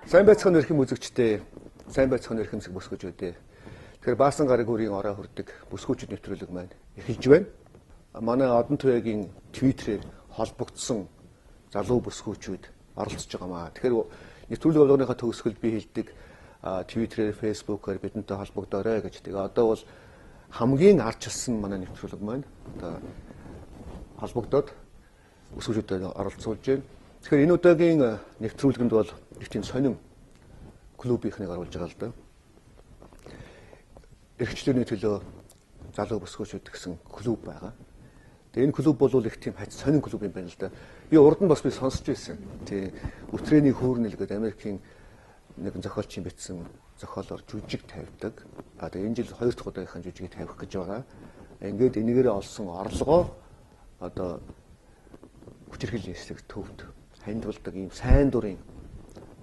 Сайн байцгаана эрхэм үзэгчдээ, сайн байцгаана эрхэм бүсгүүчдээ. Тэгэхээр Баасан гараг хүрийн ороо хүрдэг бүсгүүчд нэвтрүүлэг маань эхэлж байна. Манай Одон Туяагийн Твиттерээр холбогдсон залуу бүсгүүчүүд оролцож байгаамаа. Тэгэхээр нэвтрүүлэг болгоныхаа төгсгөлд би хэлдэг Твиттерээр, Фэйсбүүкээр бидэнтэй холбогдоорой гэж. Тэгээ одоо бол хамгийн арчилсан манай нэвтрүүлэг маань одоо холбогдоод бүсгүүчүүдэд оролцуулж байна. Тэгэхээр энэ удаагийн нэвтрүүлгэнд бол их тийм сонин клубийнхнийг оруулж байгаа л да. Эрхчлөөний төлөө залуу бүсгүүчүүд гэсэн клуб байгаа. Тэгээ энэ клуб бол их тийм сонин клуб юм байна л да. Би урд нь бас би сонсч байсан. Тий, Өтрээний хөөрнөл гэдэг Америкийн нэгэн зохиолчийн бичсэн зохиолоор жүжиг тавьдаг. Тэгээ энэ жил 2 дахь удаагийнхаа жүжигийг тавих гэж байгаа. Ингээд энийгээрээ олсон орлогоо одоо хүчирхэл нийслэг төвд хандвалдаг ийм сайн дурын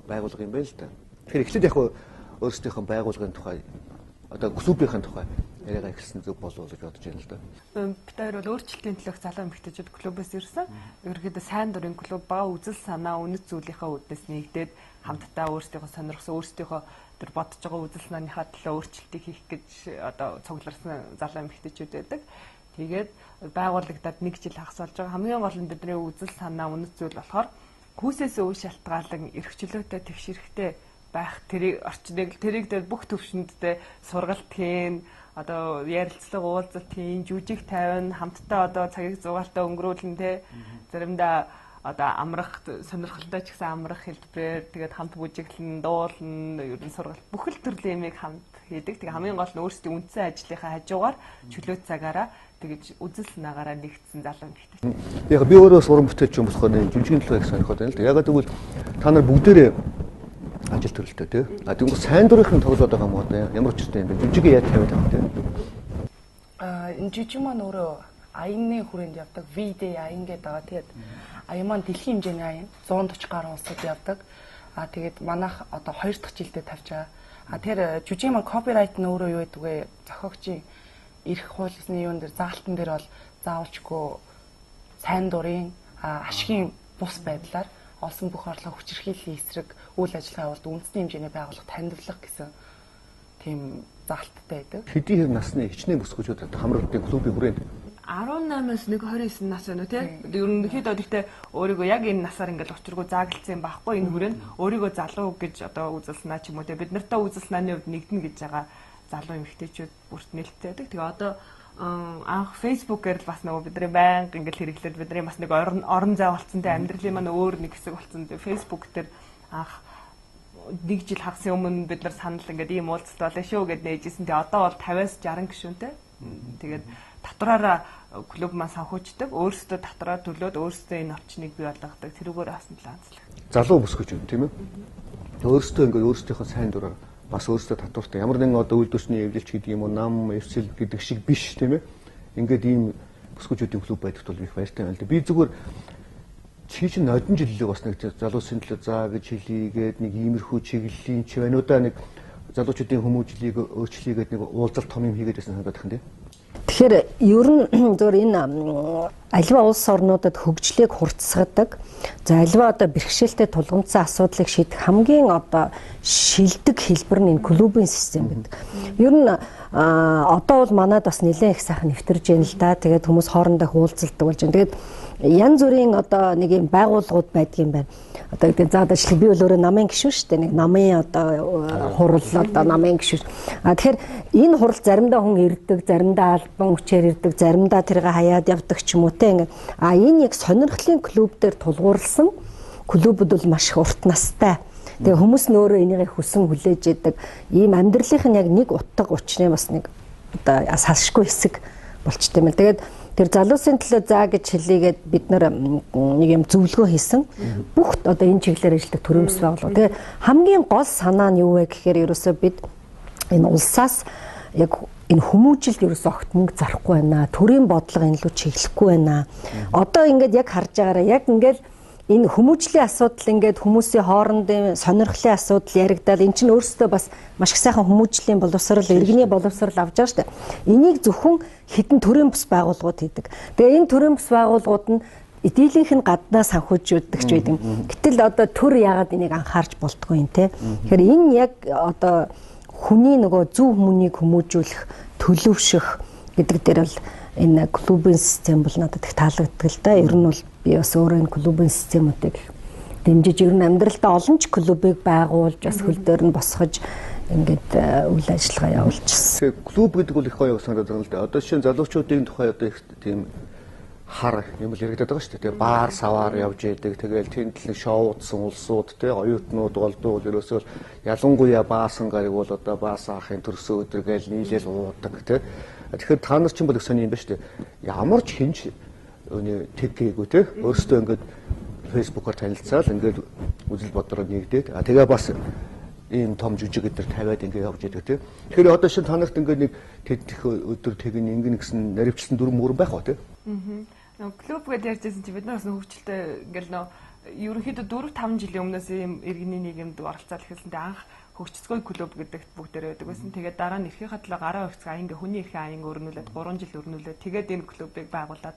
байгууллага юм байна л да. Тэгэхээр эхлээд яг өөрсдийнхөө байгууллагын тухай одоо клубийнхын тухай яриагаа эхэлсэн зөв болов уу гэж бодож байна л да. Бид хоёр бол өөрчлөлтийн төлөөх залуу эмэгтэйчүүд клубээс ирсэн. Ерөнхийдөө сайн дурын клуб ба үзэл санаа үнэт зүйлийнхаа үүднээс нэгдээд хамтдаа өөрсдийнхөө сонирхсан өөрсдийнхөө тэр бодож байгаа үзэл санааныхаа төлөө өөрчлөлтийг хийх гэж одоо цугларсан залуу эмэгтэйчүүд байдаг. Тэгээд байгууллагадад 1 жил хагас болж байгаа. Хамгийн гол нь бидний үзэл санаа үнэт зүйл болохоор хүүсээс үе шалтгаалan эрхчлөөтэй тэгшэрхтэй байх тэрийг дээр бүх төвшөндөө сургалт хийн одоо ярилцлага уулзалт хийн жүжиг тавина хамтдаа одоо цагийг зугаалтаа өнгөрүүлэн тэ заримдаа одоо амрах сонирхолтой ч гэсэн амрах хэлбэрээр тэгээд хамт бүжиглэн дуулна ер нь сургалт бүхэл төрлийн юмыг хамт хийдэг. Тэгээ хамгийн гол нь өөрсдийн үндсэн ажлынхаа хажуугаар чөлөө цагаараа тэгэж үзэл санаагаараа нэгдсэн залуу эмэгтэй. Яг би өөрөө уран бүтээлч юм болохоор жүжигний төлөө их сонирхоод байна л да. Ягаад гэвэл та нар бүгдээрээ ажил төрөлтэй тий. Тэгвэл сайн дурынхын тоглоод байгаа юм уу да. Ямар ч юм бэ? Жүжигээ яаж тавиад байгаа юм бэ? Энэ жүжиг маань өөрөө аяны хүрээнд явдаг. V-Day аян гэдэг байгаа. Тэгээд аян маань дэлхийн хэмжээний аян 140 гаруй улсад явдаг. Тэгээд манайх одоо 2 дахь жилдээ тавьж байгаа. Тэгэхээр жүжиг маань копирайт нь өөрөө юу гэдэг вэ? Зохиогчийн эрх хуулийн юун дээр заалтан дээр бол заавалчгүй сайн дурын ашигын бус байдлаар олсон бүх орлого хүчирхийллийн эсрэг үйл ажиллагаа явуулдаг үндэсний хэмжээний байгууллага танилцуулах гэсэн тийм заалттай байдаг. Хэдийн хэв насны хичнээн бүсгүүчүүд хамрагдсан клубын хүрээнд 18-аас 29 нас байна уу тий? Ерөнхийдөө гэхдээ өөрийгөө яг энэ насаар ингээд учиргүй зааглалцсан юм байхгүй энэ хүрээнд өөрийгөө залуу гэж одоо үзэлснаа ч юм уу тий бид нартай үзэлснааны хувьд нэгдэнэ гэж байгаа залуу эмэгтэйчүүд бүрт нээлттэй байдаг. Тэгээ одоо анх фэйсбүүкээр л бас нөгөө бидний байнга ингээд хэрэглээд бидний бас нэг орон зай болцсон тий амьдралын маань өөр нэг хэсэг болцсон. Фэйсбүүк дээр анх 1 жил хагасын өмнө бид нар санал ингээд ийм уулзалт болоо шүү гэд нээжсэн. Тэгээ одоо бол 50-аас 60 гишүүнтэй. Тэгээд татвараараа клуб маань санхүүждэг. Өөрсдөө татвараа төлөөд өөрсдөө энэ орчныг бий болгодог. Тэрүүгээр бас планцлах. Залуу бүсгүүчүүд тийм ээ. Өөрсдөө ингээд өөрсдийнхөө сайн дураар бас өөрсдөө татвартай ямар нэгэн одоо үйлдвэрчний эвлэлч гэдэг юм уу нам эвсэл гэдэг шиг биш тийм ээ. Ингээд ийм бүсгүүчүүдийн клуб байдагт бол их баяртай байна л да. Би зүгээр чи чинь одон жилийн бас нэг залуусын төлөө заа гэж хэлийгээд нэг иймэрхүү чиглэлийн чи байна уу да нэг залуучуудын хүмүүжлийг өөрчлөйгээд нэг уулзалт том юм хийгээд байсан санагдах юм тийм. Тэгэхээр ер нь зөвөр энэ аливаа улс орнуудад хөгжлийг хурцсгадаг. За аливаа одоо бэрхшээлтэй тулгамдсан асуудлыг шийдэх хамгийн одоо шилдэг хэлбэр нь энэ клубын систем гэдэг. Ер нь одоо бол манайд бас нэлээд их сайхан нэвтэрж байна л да. Тэгээд хүмүүс хоорондоо уулзалдаг болж байна. Тэгээд янз бүрийн одоо нэг юм байгууллагууд байдаг юм байна. Одоо гэдэг заадаачлаг би бол өөрөө намын гишүүн шүү дээ. Нэг намын одоо хурал одоо намын гишүүн. Тэгэхээр энэ хурал заримдаа хүн ирдэг, заримдаа албан хүчээр ирдэг, заримдаа тэргээ хаяад явдаг ч юм уу те ингээд. Энэ яг сонирхлын клуб дээр тулгуурласан клубуд бол маш их урт настай. Тэгээ хүмүүс нь өөрөө энийгээ хүсэн хүлээж идэг. Ийм амьдралынх нь яг нэг утга учрын бас нэг одоо салшгүй хэсэг болчтой юм л. Тэгээд тэр залуусын төлөө заа гэж хэлийгээд бид нар нэг юм зөвлөгөө хийсэн. Бүх одоо энэ чиглэлээр ажилладаг төрийн бас байгууллага. Тэгээ хамгийн гол санаа нь юу вэ гэхээр ерөөсөө бид энэ улсаас яг энэ хүмүүжилд ерөөсөө огт мөнгө зарахгүй байна. Төрийн бодлого энэ лөө чиглэхгүй байна. Одоо ингээд яг харж байгаараа яг ингээд энэ хүмүүжлийн асуудал ингээд хүмүүсийн хоорондын сонирхлын асуудал яригдаад эн чинь өөрөөсөө бас маш их сайхан хүмүүжлийн боловсрал, иргэний боловсрал авч байгаа шүү дээ. Энийг зөвхөн хэдэн төрийн бас байгууллагууд хийдэг. Тэгээ энэ төрийн бас байгууллагууд нь дийлийнх нь гаднаас санхүүжүүлдэг ч байдаг. Гэтэл одоо төр яагаад энийг анхаарч болтгоо юм те. Тэгэхээр энэ яг одоо хүний нөгөө зөв хүмүүнийг хүмүүжүүлэх, төлөвшөх гэдэг дээр бол энэ клубын систем бол надад их таалагддаг л да. Ер нь бол би бас өөрөө энэ клубын системүүдийг дэмжиж ер нь амьдралдаа олон ч клубыг байгуулж бас хөл дээр нь босгож ингээд үйл ажиллагаа явуулчихсан. Тэгэхээр клуб гэдэг бол их гоё санагдаад байна л да. Одоо жишээ нь залуучуудын тухай одоо их тийм хар юм л яригадаад байгаа шүү дээ. Баар саваар явж идэг. Тэгэл тэнд л шоудсан улсууд те оюутнууд болдгоо ерөөсөө ялангуяа баасан гариг бол одоо баас ахын төрсө өдөр гээл нийлээл уудаг те. Тэгэхээр та нар ч юм бол их сони юм ба шүү дээ. Ямар ч хинж өний тэггээгүй те. Өөрөөсөө ингээд фэйсбүүкээр танилцаал ингээд үзэл бодроо нэгдээд тэгээ бас ийм том жүжиг өдөр тавиад ингээд явж идэг тийм. Тэгэхээр одоо шин танарт ингээд нэг тэдх өдөр тэгин ингэн гэсэн наривчлсан дүрм мөрөн байх ба тийм. Клуб гэдэг ярьжсэн чи бид нар бас хөгжилтэй ингээд ерөнхийдөө 4-5 жилийн өмнөөс ийм иргэний нийгэмд оролцоод эхэлсэнтэй анх хөгжцгой клуб гэдэгт бүгдээр байдаг байсан. Тэгээд дараа нь эрхийн хатлаг гараа хувьцаа аянга хүний эрхийн аянга өрнүүлээд 3 жил өрнүүлээд тэгээд энэ клубыг байгуулад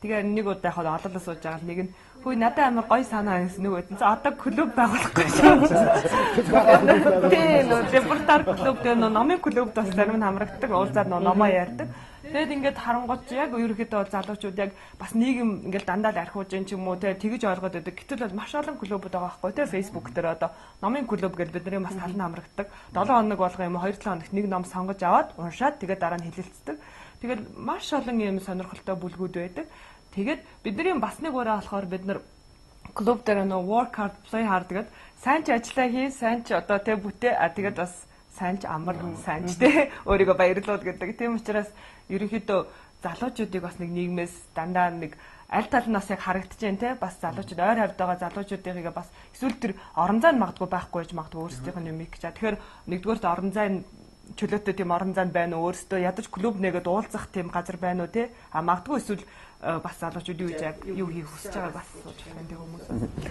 тэгээ нэг удаа яхад олоолаа сууж байгаа л нэг нь хөөе надад амар гоё санаа байсан нэг үдэн одоо клуб байгуулахгүй шүү. Тийм репортер клуб дээр номын клуб бас зарим нь хамрагддаг уулзаад номоо ярьдаг. Тэгэд ингээд харангуйч яг ерөөхдөө залуучууд яг бас нийгэм ингээд дандаа л архиуж юм ч юм уу тэгж ойлгоод байдаг. Гэтэл бол маш олон клубуд байгаа байхгүй те фэйсбүүк дээр одоо номын клуб гэж бидний бас талан хамрагддаг. 7 хоног болго юм 2-7 хоногт нэг ном сонгож аваад уншаад тэгээд дараа нь хэлэлцдэг. Тэгээд маш олон юм сонирхолтой бүлгүүд байдаг. Тэгээд бидний бас нэг ураа болохоор бид нар клуб дээр нөө work hard play hard гэдэг сайн ч ажиллаа хий, сайн ч одоо тэ бүтээ тэгээд бас сайн ч амар сайн ч тэ өөрийгөө баярлуулад гэдэг. Тийм учраас ерөнхийдөө залуучуудыг бас нэг нийгмээс дандаа нэг аль талнаас яг харагдчихээн те бас залуучууд ойр хавьд байгаа залуучуудыг бас эсвэл тэр орон зай магадгүй байхгүй гэж магадгүй өөрсдийнх нь юм их гэж. Тэгэхээр нэгдүгээрт орон зай чөлөөтэй тийм орон зай байна уу өөрсдөө ядаж клуб нэгэд уулзах тийм газар байна уу те магадгүй эсвэл бас залуучууд юу хийх хүсэж байгаа бас сууж байна тийм хүмүүс.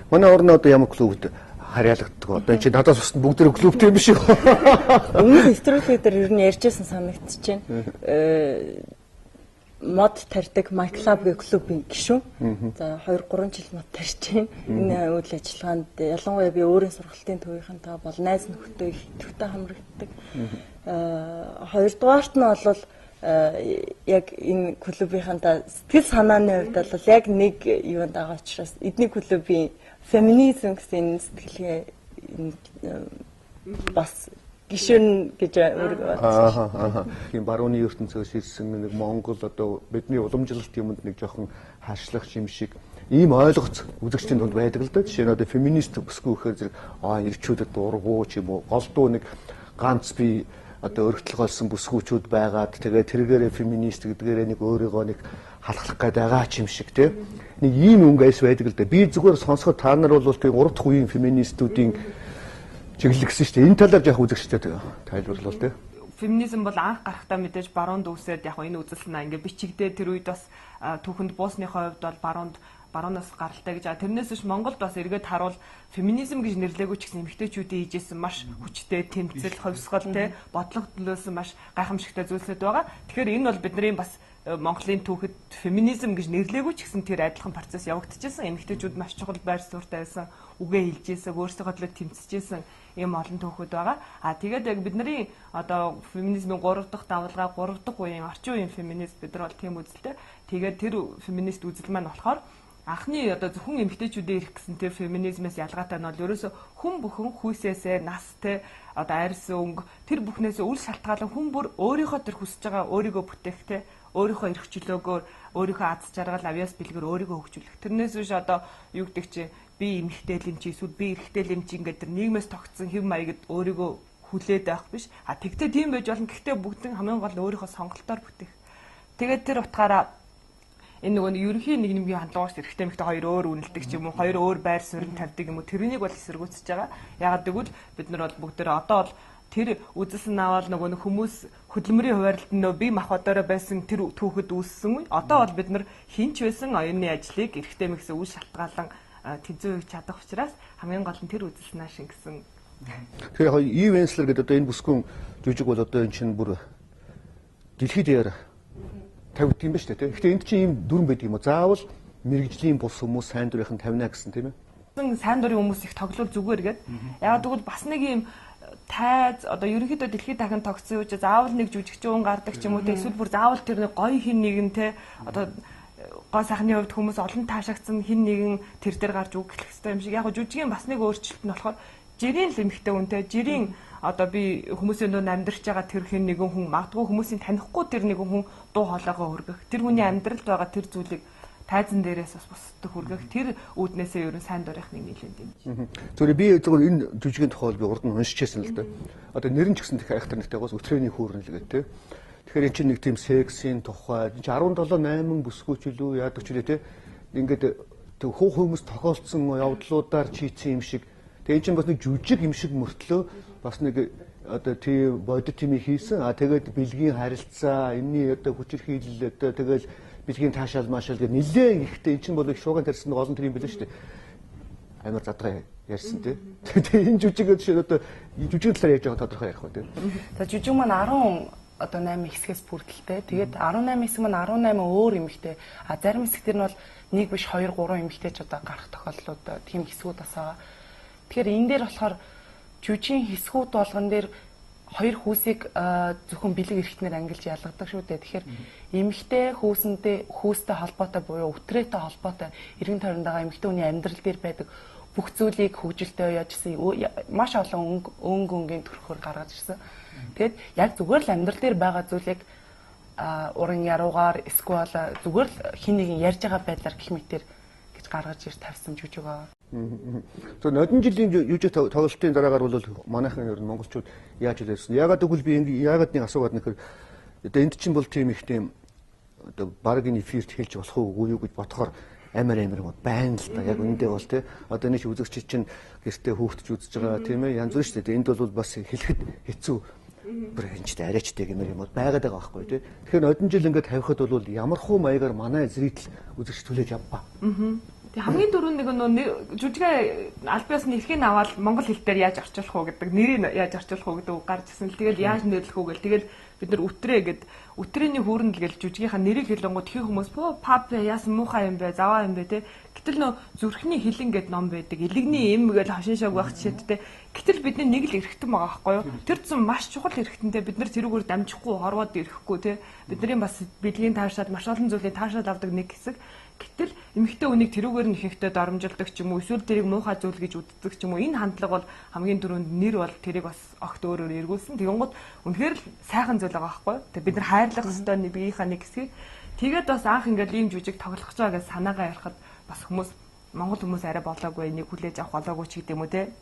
Манай орны одоо ямар клубд харьяалагддаг. Одоо энэ чи надаас ус бүгд тэр клубтэй юм биш үү? Өмнөх нэвтрүүлгээр дээр ер нь ярьжсэн санагдчихээн. Мод тарьдаг My Club гэх клубын гишүүн. За 2-3 жил мод тарьж байна. Энэ үйл ажиллагаанд ялангуяа би өөрийн сургалтын төвийнхэнтэй бол найз нөхдөд их идэвхтэй хамрагддаг. Хоёрдугаарт нь бол яг энэ клубийнхантаа сэтгэл санааны хувьд бол яг нэг юунд байгаа учраас эдний клубын феминизм гэсэн сэтгэлгээ бас гишүүн гэж өөрийгөө бодсон. Тийм барууны ертөнцөөс ирсэн нэг Монгол одоо бидний уламжлалт юмд нэг жоохон хаашлах юм шиг ийм ойлголт үзэгчдийн дунд байдаг л да. Жишээ нь одоо феминист бүсгүй гэхээр зэрэг ирчүүдэд дургу ч юм уу голдуу нэг ганц би одоо өргөтлгөөлсөн бүсгүүчүүд байгаад тэгээд тэргээрээ феминист гэдгээрээ нэг өөрийгөө нэг халахлах гээд байгаа ч юм шиг тийм нэг ийм өнгөс байдаг л да. Би зүгээр сонсоход та нар бол тийм 3 дахь үеийн феминистүүдийн чиглэлсэн шүү дээ. Энэ талаар яг үзэгчтэй тайлбарлал тийм. Феминизм бол анх гарахтаа мэдээж баруунд үсээд яг энэ үзэлсэн ингээ бичигдээ тэр үед бас түүхэнд буусныхоо хувьд бол баруунаас гаралтай гэж. Тэрнээс биш Монголд бас эргээд харуул феминизм гэж нэрлээгүү ч гэсэн эмэгтэйчүүдийн хийжсэн маш хүчтэй тэмцэл, хувьсгал те бодлого төлөөсөн маш гайхамшигтай зүйлсүүд байгаа. Тэгэхээр энэ бол бидний бас Монголын түүхэд феминизм гэж нэрлээгүү ч гэсэн тэр адилхан процесс явагдчихсан. Эмэгтэйчүүд маш чухал байр суурьтай байсан, үгээ хэлжсэн, өөрсдөө төлөө тэмцэжсэн ийм олон түүхүүд байгаа. Тэгээд яг бидний одоо феминизмын 3 дахь давалгаа 3 дахь үеийн орчин үеийн феминист бид нар бол тийм үзэлтэй. Тэгээд тэр феминист үзэл маань болохоор анхны одоо зөвхөн эмэгтэйчүүдээ ирэх гэсэн тэр феминизмээс ялгаатай нь бол ерөөсө хүн бүхэн хүүсээсээ настэй одоо арьс өнгө тэр бүхнээс үл шалтгаалan хүн бүр өөрийнхөө тэр хүсэж байгаа өөрийгөө бүтээхтэй өөрийнхөө эрх чөлөөгөөр өөрийнхөө аз жаргал авьяас бэлгээр өөрийгөө хөгжүүлэх. Тэрнээс биш одоо юу гэдэг чи би эмэгтэй юм чи эсвэл би эрэгтэй юм чи ингээд тэр нийгмээс тогтсон хэв маягд өөрийгөө хүлээд байх биш. Тэгтээ тийм байж болно. Гэхдээ бүгдэн хамгийн гол өөрийнхөө сонголтоор бүтээх. Тэгээд тэр утгаараа энэ нөгөө ерөнхий нэг нэмгийн хандлагаас эрэгтэй эмэгтэй хоёр өөр үнэлдэг ч юм уу хоёр өөр байр суурь тавьдаг юм уу тэрнийг бол эсэргүүцэж байгаа. Ягаад гэвэл бид нар бол бүгдээ одоо бол тэр үзэлсэн аваад нөгөө хүмүүс хөдөлмөрийн хуваарлалд нөө бие махбодороо байсан тэр түүхэд үүссэн үе. Одоо бол бид нар хинч байсан оюуны ажлыг эрэгтэй эмэгтэй үл шалтгаалan тэнцүү хийж чадах учраас хамгийн гол нь тэр үзэлснаа шингэсэн. Тэгэхээр Eve Ensler гэдэг одоо энэ бүсгүйн жүжиг бол одоо энэ чинь бүр дэлхийд дээр тавьд юм ба шүү дээ. Гэхдээ энд чинь ийм дүрм байдаг юм уу? Заавал мэрэгжлийн бус хүмүүс сайн дурынхан тавина гэсэн тийм ээ. Сайн дурын хүмүүс их тоглол зүгээр гээд. Ягаад гэвэл бас нэг юм тайз одоо ерөнхийдөө дэлхийд дахин тогтсон үуч заавал нэг жүжигчүүн гардаг ч юм уу те эсвэл бүр заавал тэр нэг гоё хин нэгэн те одоо гоо сайхны хувьд хүмүүс олон таашаагдсан хин нэгэн тэр дээр гарч үг хэлэх хэрэгтэй юм шиг. Яг жүжигийн бас нэг өөрчлөлт нь болохоор жирийн л эмхтэй үнтэй жирийн одоо би хүмүүсийн дунд амьдарч байгаа тэр хин нэгэн хүн магадгүй хүмүүсийн танихгүй тэр нэгэн хүн дуу хоолойгоо хүргэх тэр хүний амьдралд байгаа тэр зүйлийг тайзан дээрээс бас бусдад хүргэх тэр үүднээсээ ерөн сайн дурынхны нийлээд юм. Зүгээр би зөвхөн энэ жүжигийн тухайд би урд нь уншижсэн л да. Одоо нэр нь ч гэсэн их айхтар нэртэйгоос өтрөөний хүүрнэл гэдэг тийм. Тэгэхээр эн чинь нэг тийм сексийн тухай 17 8 бүсгүйч илүү яадаг ч үлээ тийм. Ингээд хүмүүс тохиолдсон явдлуудаар чийцсэн юм шиг. Тэгээ эн чинь бас нэг жүжиг юм шиг мөртлөө бас нэг одоо тийм бодит юм хийсэн. Тэгээд бэлгийн харилцаа, энэний одоо хүчирхийлэл одоо тэгэл бэлгийн таашаал маашаал гэх нэлээд ихтэй эн чинь бол их шууган тарьсан олон тэр юм билээ шүү дээ. Амар задгаа ярьсан тий. Тэгээ энэ жүжигэд шиг одоо жүжиг талаар яаж байгаа тодорхой ярих ба тий. За жүжиг маань 10 одоо 8 хэсгээс бүрдэлтэй. Тэгээд 18 хэсэг маань 18 өөр эмэгтэй. А зарим хэсэгтэр нь бол нэг биш 2 3 эмэгтэйч одоо гарах тохиолдлууд тийм хэсгүүд асаа. Тэгэхээр энэ дээр болохоор жүжигийн хэсгүүд болгон дээр хоёр хүүсийг зөвхөн бэлэг эрхтнэр ангилж ялгадаг шүү дээ. Тэгэхээр эмэгтэй хүүстэй холбоотой буюу өтрээтэй холбоотой эргэн тойронд байгаа эмэгтэй хүний амьдрал дээр байдаг бүх зүйлийг хөгжилтэй яажсэн маш олон өнгөнгийн төрхөөр гаргаж ирсэн. Тэгэд яг зүгээр л амьдрал дээр байгаа зүйлийг уран яруугаар эсвэл зүгээр л хин нэгэн ярьж байгаа байдлаар гэх мэтэр гэж гаргаж ирж тавьсан жүжиг аа. За нодон жилийн жүжиг тоглолтын дараагаар бол манайхан ер нь монголчууд яаж хэлсэн. Ягаад гэвэл би ягаад нэг асуугаад нэхэр одоо энд чинь бол тийм их тийм одоо баргийн эфирт хэлж болох уу юу гэж бодохоор амар байна л да. Яг үндэ бол тий. Одоо нэг үзэгч чинь гэртээ хүүхдч үзэж байгаа тийм ээ. Янз бүр шүү дээ. Энд бол бас хэлэхэд хэцүү. Бүр энэчтэй арайчтай гэмээр юм бол байгаад байгаа байхгүй тий. Тэгэхээр нодон жил ингээд тавихад бол ямар хуу маягаар манай зритель үзэгч түлээж авбаа. Тэг хамгийн дөрөв нэг жүжигээ аль биесны эрхийг аваад монгол хэл дээр яаж орчуулах уу гэдэг нэрийг яаж орчуулах уу гэдэг үг гарч ирсэн. Тэгэл яаж нэрлэх үү гэл тэгэл бид нар үтрээ гэд үтрээний хүүрнэл гэл жүжигийнхаа нэрийг хэлэнгууд тхий хүмүүс пап яасан муухай юм бэ заваа юм бэ те. Гэтэл нөө зүрхний хилэн гэд ном байдаг. Илэгний эм гэл хошин шог байх жишээдтэй. Гэтэл бидний нэг л эрхтэн байгаа байхгүй юу? Тэр зам маш чухал эрхтэнтэй бид нар тэрүүгээр дамжихгүй хорвоод ирэхгүй те. Бидний бас бэлгийн таашаал маш олон зүйлийн таашаал авдаг нэг хэсэг. Гэтэл эмэгтэй хүнийг тэрүүгээр нь ихэнхдээ доромжилдаг ч юм уу эсвэл тэрийг муухай зүйл гэж үздэг ч юм уу энэ хандлага бол хамгийн түрүүнд нэр бол тэрийг бас огт өөрөөр эргүүлсэн. Тэгэнгუთ үнэхээр л сайхан зүйл байгаа байхгүй. Тэг бид нар хайрлах ёстой биеийнхаа нэг хэсгийг тэгээд бас анх ингээл ийм жүжиг тоглох гэж байгаа гэж санаагаа ярихад бас хүмүүс монгол хүмүүс арай болоогүй энийг хүлээж авах болоогүй ч гэдэм үү те.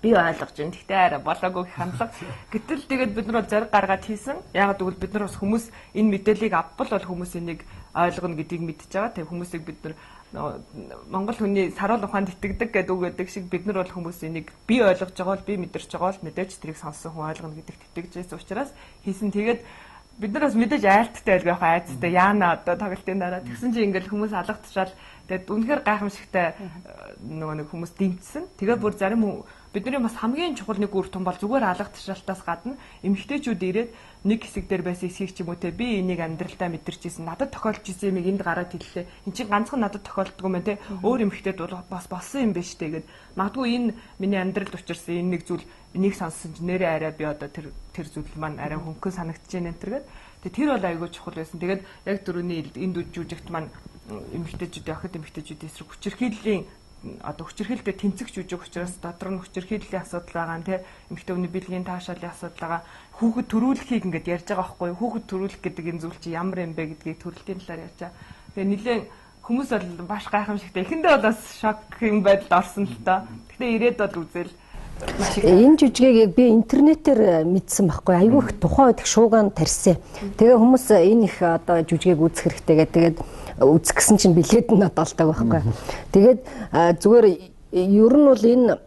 Би ойлгож байна. Гэхдээ арай болоогүй гэх хандлага. Гэтэл тэгээд бид нар зориг гаргаад хийсэн. Яг гэвэл бид нар бас хүмүүс энэ мэдээллийг авбал бол хүмүүс энийг ойлгоно гэдгийг мэдчихэж байгаа. Тэгээ хүмүүсийг бид нар монгол хүний саруул ухаанд итгэдэг гэдэг үг гэдэг шиг бид нар бол хүмүүс энийг би ойлгож байгаа бол би мэдэрч байгаа бол мэдээж тэрийг сонссон хүн ойлгоно гэдэгт итгэж байсан учраас хийсэн. Тэгээд бид нар бас мэдээж айлттай байлгүй яхаа айцтай яана одоо тоглолтын дараа тэгсэн чинь ингээл хүмүүс алгатчаал тэгээд үнэхээр гайхамшигтай нөгөө нэг хүмүүс дэмжсэн. Тэгээд бүр зарим бидний бас хамгийн чухал нэг үр дүн бол зүгээр алгатчаалтаас гадна эмэгтэйчүүд ирээд нэг хэсэг дээр байсан эсхийг ч юм уу те би энийг амьдралдаа мэдэрч ирсэн надад тохиолж ирсэн юмыг энд гараад хэллээ. Энд чинь ганцхан надад тохиолддог юм байна те өөр эмэгтэйд бол бас болсон юм байна штэ гэд магадгүй энэ миний амьдралд учирсан энэ нэг зүйл энийг сонссон чинь нэрээ арай би одоо тэр зүйл маань арай хөнгөн санагдаж байна энэ төргээд тэр бол айгүй чухал байсан. Тэгээд яг дөрөвний энд жүжигт маань эмэгтэйчүүд охид эмэгтэйчүүд эсрэг хүчирхийллийн одоо хүчирхийлэлтэй тэнцэх жүжиг учраас дотор нь хүчирхийллийн асуудал байгаа нь тий эмэгтэй хүний бэлгийн таашаалын асуудал байгаа хүүхэд төрүүлэхийг ингээд ярьж байгаа байхгүй юу хүүхэд төрүүлэх гэдэг энэ зүйл чи ямар юм бэ гэдгийг төрөлтийн талаар ярьж байгаа. Тэгээ нэлээд хүмүүс бол баш гайхамшигтай эхэндээ бол бас шок юм байдалд орсон л та. Гэхдээ ирээд бол үзэл энэ жүжигийг яг би интернетээр мэдсэн байхгүй айгүй их тухайн үед шуугаан тарьсан. Тэгээ хүмүүс энэ их одоо жүжигийг үзэх хэрэгтэй тэгээд үзэх гэсэн чинь билет нь надалдаг байхгүй. Тэгээд зүгээр ер нь бол энэ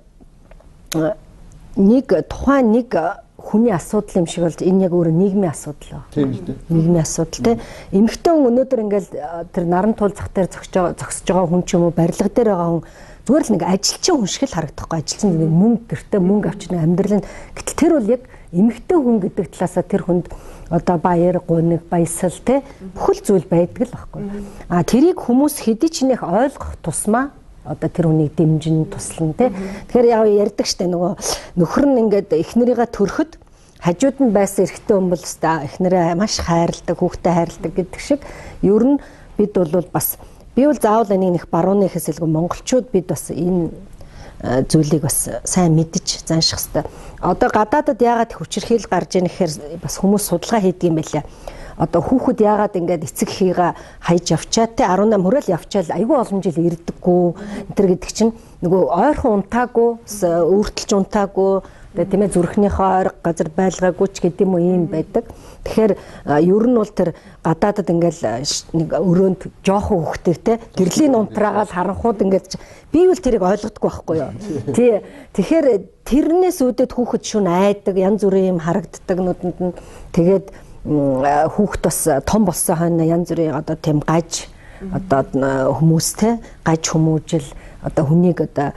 нэг тухайн нэг хүний асуудал юм шиг болж энэ яг өөр нийгмийн асуудал байна. Тийм үү? Нийгмийн асуудал те. Эмэгтэй хүн өнөөдөр ингээл тэр наран туул зах дээр зогсож байгаа хүн ч юм уу барилга дээр байгаа хүн зүгээр л нэг ажилчин хүн шиг л харагдахгүй. Ажилчин нэг мөнгө гэртээ мөнгө авч нэг амьдрал нь гэтэл тэр бол яг эмэгтэй хүн гэдэг талаасаа тэр хүнд одоо баяр, гуниг, баясал те бүхэл зүйл байдаг л байхгүй. А тэрийг хүмүүс хэдий ч нэх ойлгох тусмаа одоо тэр хүнийг дэмжин туслана те. Тэгэхээр яав ярьдаг штэ нөгөө нөхөр нь ингээд эхнэрийгээ төрөхөд хажууд нь байсан эрэгтэй хүн бол эхнэрээ маш хайрладаг, хүүхдээ хайрладаг гэдэг шиг ер нь бид бол бас би бол заавал энийг нэг барууны хэсэлгүй монголчууд бид бас энэ зүйлийг бас сайн мэдж занших хэрэгтэй. Одоо гадаадад яагаад хүчирхийл гарч ийн гэхээр бас хүмүүс судалгаа хийдэг юм байлаа. Одоо хүүхэд яагаад ингээд эцэг эхийгээ хайж явчаа те 18 хүрэл явчаал айгүй олон жил ирдэггүй энэ гэдэг чинь нөгөө ойрхон унтаагүй өөртөлж унтаагүй тийм ээ зүрхнийхээ ойрог газар байлгаагүй ч гэдэг юм уу юм байдаг. Тэгэхээр ер нь бол тэр гадаадад ингээл нэг өрөөнд жоохон хөвгтэй те гэрлийн унтраагаал харанхууд ингээд би бол тэрийг ойлгодгүй байхгүй юу. Тий. Тэгэхээр тэрнээс үүдээд хүүхэд шүн айдаг янз бүрийн юм харагддаг нүдэнд нь тэгээд хүүхэд бас том болсон хойно янз бүрийн одоо тийм гаж одоо хүмүүстэй гаж хүмүүжил одоо хүнийг одоо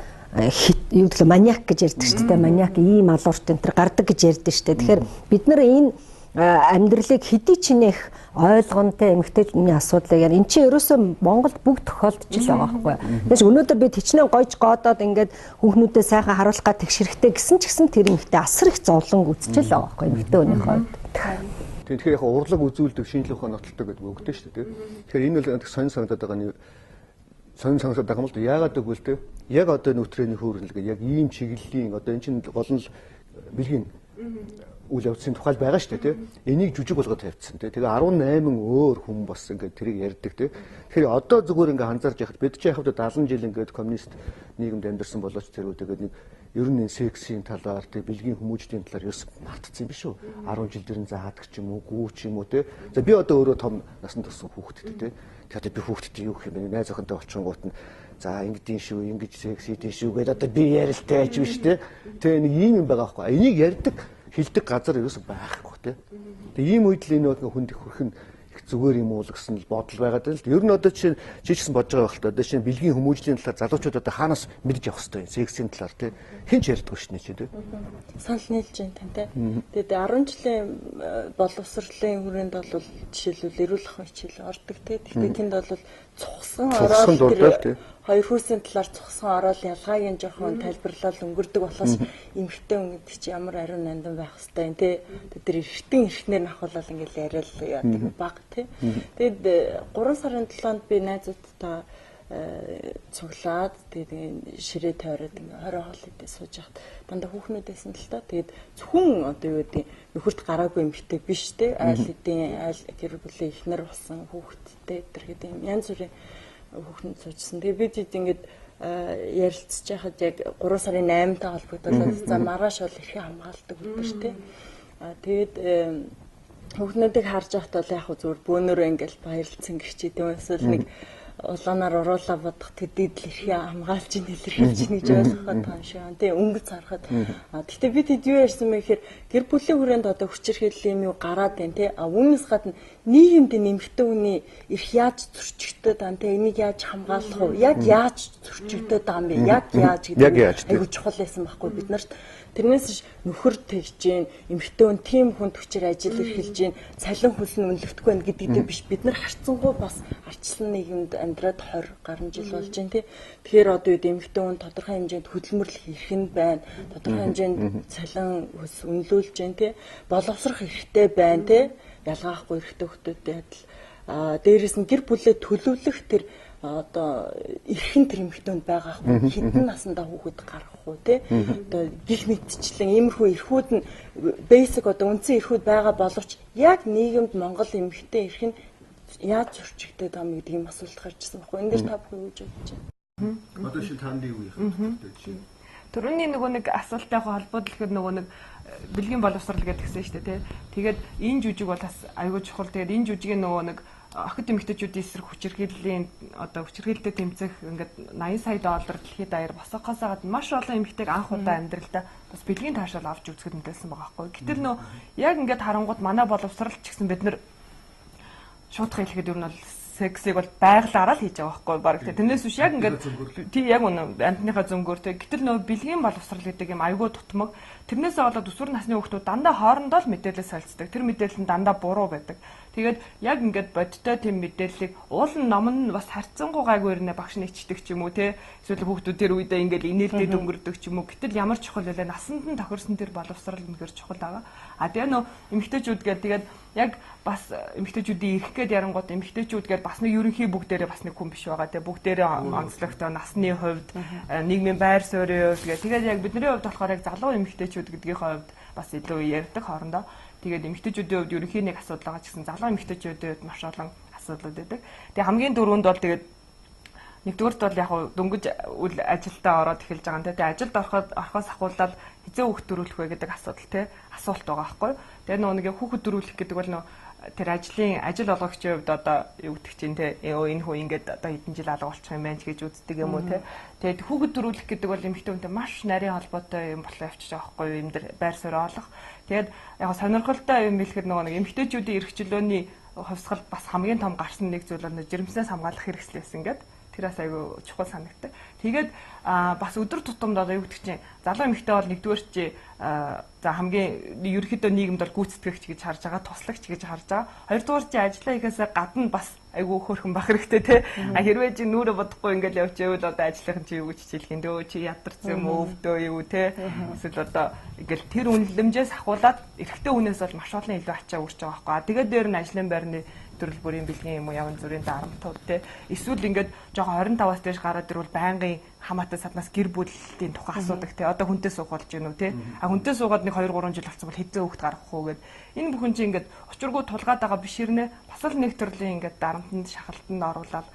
юу гэвэл маниак гэж ярьдаг шүү дээ. Маниак ийм алуурт энэ төр гардаг гэж ярьдаг шүү дээ. Тэгэхээр бид нар энэ амьдралыг хэдий ч нэх ойлгонтой эмэгтэйчний асуудлыг эн чинь ерөөсөө Монголд бүгд тохиолдож л байгаа байхгүй. Тэгээс өнөөдөр бид хичнээн гойж гоодоод ингээд хүүхнүүдэд сайхан харуулах га тэгшэрхтэй гэсэн ч гэсэн тэр эмэгтэй асар их зовлон үзчихэл байгаа байхгүй эмэгтэй хүний хувьд. Тэгэхээр яг урлаг үзүүлдэг шинжлэх ухааны нотолтой гэдэг өгдөө шүү дээ. Тэгэхээр энэ бол сонин санагдаад байгаа нь сонин санагдаад байгаа юм л да. Яагаад гэвэл те яг одоо нүтрээний хөөрнөлгээ яг ийм чиглэлийн одоо эн чинь гол нь бэлгийн үйл явдлын тухай байгаа шүү дээ тий. Энийг жүжиг болгоод тавьчихсан тий. Тэгээ 18 өөр хүн бас ингээд тэрийг ярьдаг тий. Тэгэхээр одоо зүгээр ингээд анзаарч яхад бид ч яхад 70 жил ингээд коммунист нийгэмд амьдарсан болооч тэр үегээд нэг ер нь сексийн талаар тий бэлгийн хүмүүжлийн талаар ерөөс мартцсан юм биш үү? 10 жил дэрэн заадаг ч юм уу, гүү ч юм уу тий. За би одоо өөрөө том насанд туссан хүүхэдтэй тий. Тэгэхээр би хүүхэдтэй юу гэх юм бэ? Найз охинтой олчингууд нь за ингэдэм шүү, ингэж секс хийдэн шүү гэдэг одоо би ярилтай ч биш тий. Тэгээ нэг ийм юм байгаа байхгүй. Энийг ярьдаг хилдэг газар ерөөсөй байхгүй тий. Тэгээ ийм үед л энэ хүнд их хүрхэн их зүгээр юм уу л гэсэн л бодол байгаад байна л. Ер нь одоо жишээ чийгсэн бодож байгаа хэлтэй. Одоо жишээ бэлгийн хүмүүжлийн талаар залуучууд одоо хаанаас мэдж явах хэвтэй юм. Сексийн талаар тий. Хэн ч ярьдаггүй шнэ чи тий. Санал нийлж байна тань тий. Тэгээд 10 жилийн боловсролын хүрээнд бол жишээлбэл эрүүл ахуйн хичээл ордог тий. Тэгэхдээ тэнд бол цухсан ороод хоёр хүүсийн талаар цухсан ороод ялгааг нь жоохон тайлбарлал өнгөрдөг болохоос эмэгтэй хүн гэдэг чи ямар ариун нандин байх хэвтэй юм те. Тэр эргэтэн эрхнэр нахвалал ингээл яриад яадаг баг те. Тэгэд 3 сарын 7-нд би найзуудтай цуглаад тэгээд ширээ тойроод ингээ 20 хоол идээ сууж яхад дандаа хүүхнүүдээсэн л та. Тэгээд зөвхөн одоо юу гэдэг нөхөрт гараагүй эмэгтэй биш те. Айл эдийн айл гэр бүлийн эхнэр болсон хүүхэдтэй тэр гэдэг юм янз бүрийн хүүхнүүд суужсан. Тэгээ бид ингээд ярилцж байхад яг 3 сарын 8-тай холбогдуулаад за маргааш бол эрхээ хамгаалдаг өдөр тий. Тэгээд хүүхнүүдийг харж байхад бол яг зүгээр бөөнөрөө ингээд баярлцсан гэх чи тийм эсвэл нэг улаанаар уруулаа бодох тэдэд л эрхээ хамгаалж ийн илэрхийлж ийн гэж ойлгоход байгаа юм шиг. Тий өнгөц харахад. Гэхдээ бид хэд юу ярьсан бэ гэхээр гэр бүлийн хүрээнд одоо хүчирхийллийн юм гараад байна тий. Үүнээс гадна нийгэмд нэмэгтэй хүний эрх яаж зөрчигдөд байгаа тий. Энийг яаж хамгаалах вэ? Яг яаж зөрчигдөд байгаа юм бэ? Яг яаж гэдэг айгуу чухал байсан байхгүй бид нарт. Тэрнээс нөхөр тэгж гин эмэгтэй хүн тийм хүнд хүчээр ажил эрхэлж гин цалин хөлн үнэлэгдэхгүй байх гэдэгтэй биш бид нар харцсангуй бас арчлан нийгэмд амьдраад 20 гаруй жил болж гин тий. Тэгэхээр одоо үед эмэгтэй хүн тодорхой хэмжээнд хөдөлмөрлөх эрх нь байна. Тодорхой хэмжээнд цалин хөлс үнэлүүлж гин тий. Боловсрох эрхтэй байна тий. Ялгаахгүй эрхтэй хүмүүстэй адил дээрээс нь гэр бүлээ төлөвлөх тэр одоо эрхэн тэр эмэгтэйнд байгаа хгүй хэдэн насндаа хүүхэд гаргах уу тий одоо гих мэдчлэн иймэрхүү эрхүүд нь basic одоо үндсэн эрхүүд байгаа боловч яг нийгэмд Монгол эмэгтэй эрх нь яаж зөрчигдөд байгаа юм гэдэг юм асуулт гарч ирсэн байхгүй энэ дээр та бүхэн юу гэж бодож байна? Одоо шил танд юу юм бэ? Төрөний нөгөө нэг асуулттай холбоодлоход нөгөө нэг бэлгийн боловсрал гэдгсэн шүү дээ тий. Тэгээд энэ жүжиг бол бас аюул чухал. Тэгээд энэ жүжигийн нөгөө нэг охид эмэгтэйчүүдийн эсрэг хүчирхийллийн одоо хүчирхийлэлтэд тэмцэх ингээд 80 сая доллар дэлхийд даяар босгохоос гадна маш олон эмэгтэйг анх удаа амьдралдаа бас бэлгийн таашаал авч үзэхэд мэдээлсэн байгаа байхгүй. Гэтэл нөө яг ингээд харангууд манай боловсрал ч гэсэн бид нар шуудах хэлэхэд ер нь бол сексийг бол байгалаараа л хийж байгаа байхгүй баг. Тэрнээс биш яг ингээд тий яг амтныхаа зөнгөөр тий гэтэл нөө бэлгийн боловсрал гэдэг юм айгүй тутмаг. Тэрнээсээ болоод өсвөр насны хүүхдүүд дандаа хоорондоо л мэдээлэл солилцдог. Тэр мэдээлэл нь дандаа буруу байдаг. Тэгээд яг ингээд бодтой тийм мэдээллийг уулын ном нь бас харьцангуй гайгүй ирнэ багш нэгчдэг ч юм уу тий. Эсвэл хүүхдүүд тэр үедээ ингээд инээлтэд өнгөрдөг ч юм уу. Гэтэл ямар чухал вэ? Насанд нь тохирсон тэр боловсрал үнэхээр чухал байгаа. А тэгээ нөө эмэгтэйчүүд гээд тэгээд яг бас эмэгтэйчүүдийн ирэх гээд ярангууд эмэгтэйчүүд гээд бас нэг ерөнхий бүгдээрээ бас нэг хүн биш байгаа тий. Бүгдээрээ онцлогтой насны хувьд нийгмийн байр суурийн хувьд тэгээд яг бидний хувьд болохоор яг залуу эмэгтэйчүүд гэдгийн хувьд бас илүү ярьдаг хоорондоо. Тэгээд эмэгтэйчүүдийн хувьд ерөнхий нэг асуудал байгаа ч гэсэн залуу эмэгтэйчүүдийн хувьд маш олон асуудлууд байдаг. Тэгээ хамгийн дөрөвд бол тэгээд нэгдүгээрт бол яг дөнгөж үйл ажилдаа ороод эхэлж байгаа юм те. Тэгээ ажилд орохоос ахуулаад хизээ хүүхд төрүүлэх вэ гэдэг асуудал те. Асуулт байгаа байхгүй. Тэгээ нэг хүүхд төрүүлэх гэдэг бол тэр ажил олгогчийн хувьд одоо юу гэдэг чинь те энэ хүү ингээд одоо хэдэн жил алга болчих юм байна ч гэж үздэг юм уу те. Тэгээд хүүхд төрүүлэх гэдэг бол эмэгтэй хүнтэй маш нарийн холбоотой юм болоо явчих байгаа байхгүй юм дээр байр суурь олох. Тэгээд яг сонирхолтой юм хэлэхэд нэг эмэгтэйчүүдийн эрх чөлөөний хувьсгал бас хамгийн том гарсан нэг зүйл бол жирэмснээс хамгаалах хэрэгслээс ингээд тэрээс айгүй чухал санагддаг. Тэгээд бас өдөр тутамд одоо юу гэдэг чинь залуу эмэгтэй бол нэгдүгээр чи за хамгийн ерөнхийдөө нийгэмд бол гүйцэтгэгч гэж харж байгаа, туслагч гэж харж байгаа. Хоёрдугаар чи ажиллаа хийхээс гадна бас айгүй хөөрхөн бах хэрэгтэй те. Хэрвээ чи нүрэ бодохгүй ингээл явчихвэл одоо ажлынхан чи юу гэж хичээлэх юм дөө чи ядарсан юм уу өвдөө юу те. Эсвэл одоо ингээл тэр үнэлэмжээс ахуулаад эрэгтэй хүнээс бол маш олон илүү ачаа үрж байгаа байхгүй. Тэгээд дээр нь ажлын байрны төрөл бүрийн бэлгийн юм уу яван зүрийн дарамтууд те. Эсвэл ингээд жоохон 25-аас дээш гараад ирвэл байнгын хамаатай саднаас гэр бүлийн тухай асуудаг те. Одоо хүнтэй суух болж гинүү те. Хүнтэй суугаад нэг 2-3 жил болсон бол хэзээ хүүхд гаргах уу гэд. Энэ бүхэн чинь ингээд учиргүй тулгаад байгаа биш ирнэ. Бас л нэг төрлийн ингээд дарамтанд шахалтанд оруулаад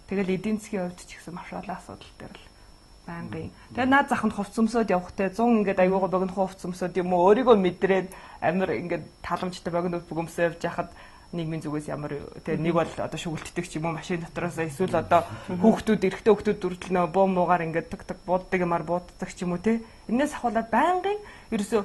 тэгэл эдийн засгийн хувьд ч гэсэн маш олон асуудал дээр л байнгын. Тэгээ наад заханд хувц өмсөд явахтай 100 ингээд аюугаа богино хувц өмсөд юм уу өөрийгөө мэдрээд амир ингээд таламжтай богино өмсөө явж яхад нийгмийн зүгээс ямар тэгээ нэг бол одоо шүгэлтдэг ч юм уу машин дотроос эсвэл одоо хүүхдүүд эрэгтэй хүүхдүүд дүртэл нөө буу муугаар ингээд таг бууддаг юмар бууддаг ч юм уу те. Энээс ахуулаад байнгын ерөөсөө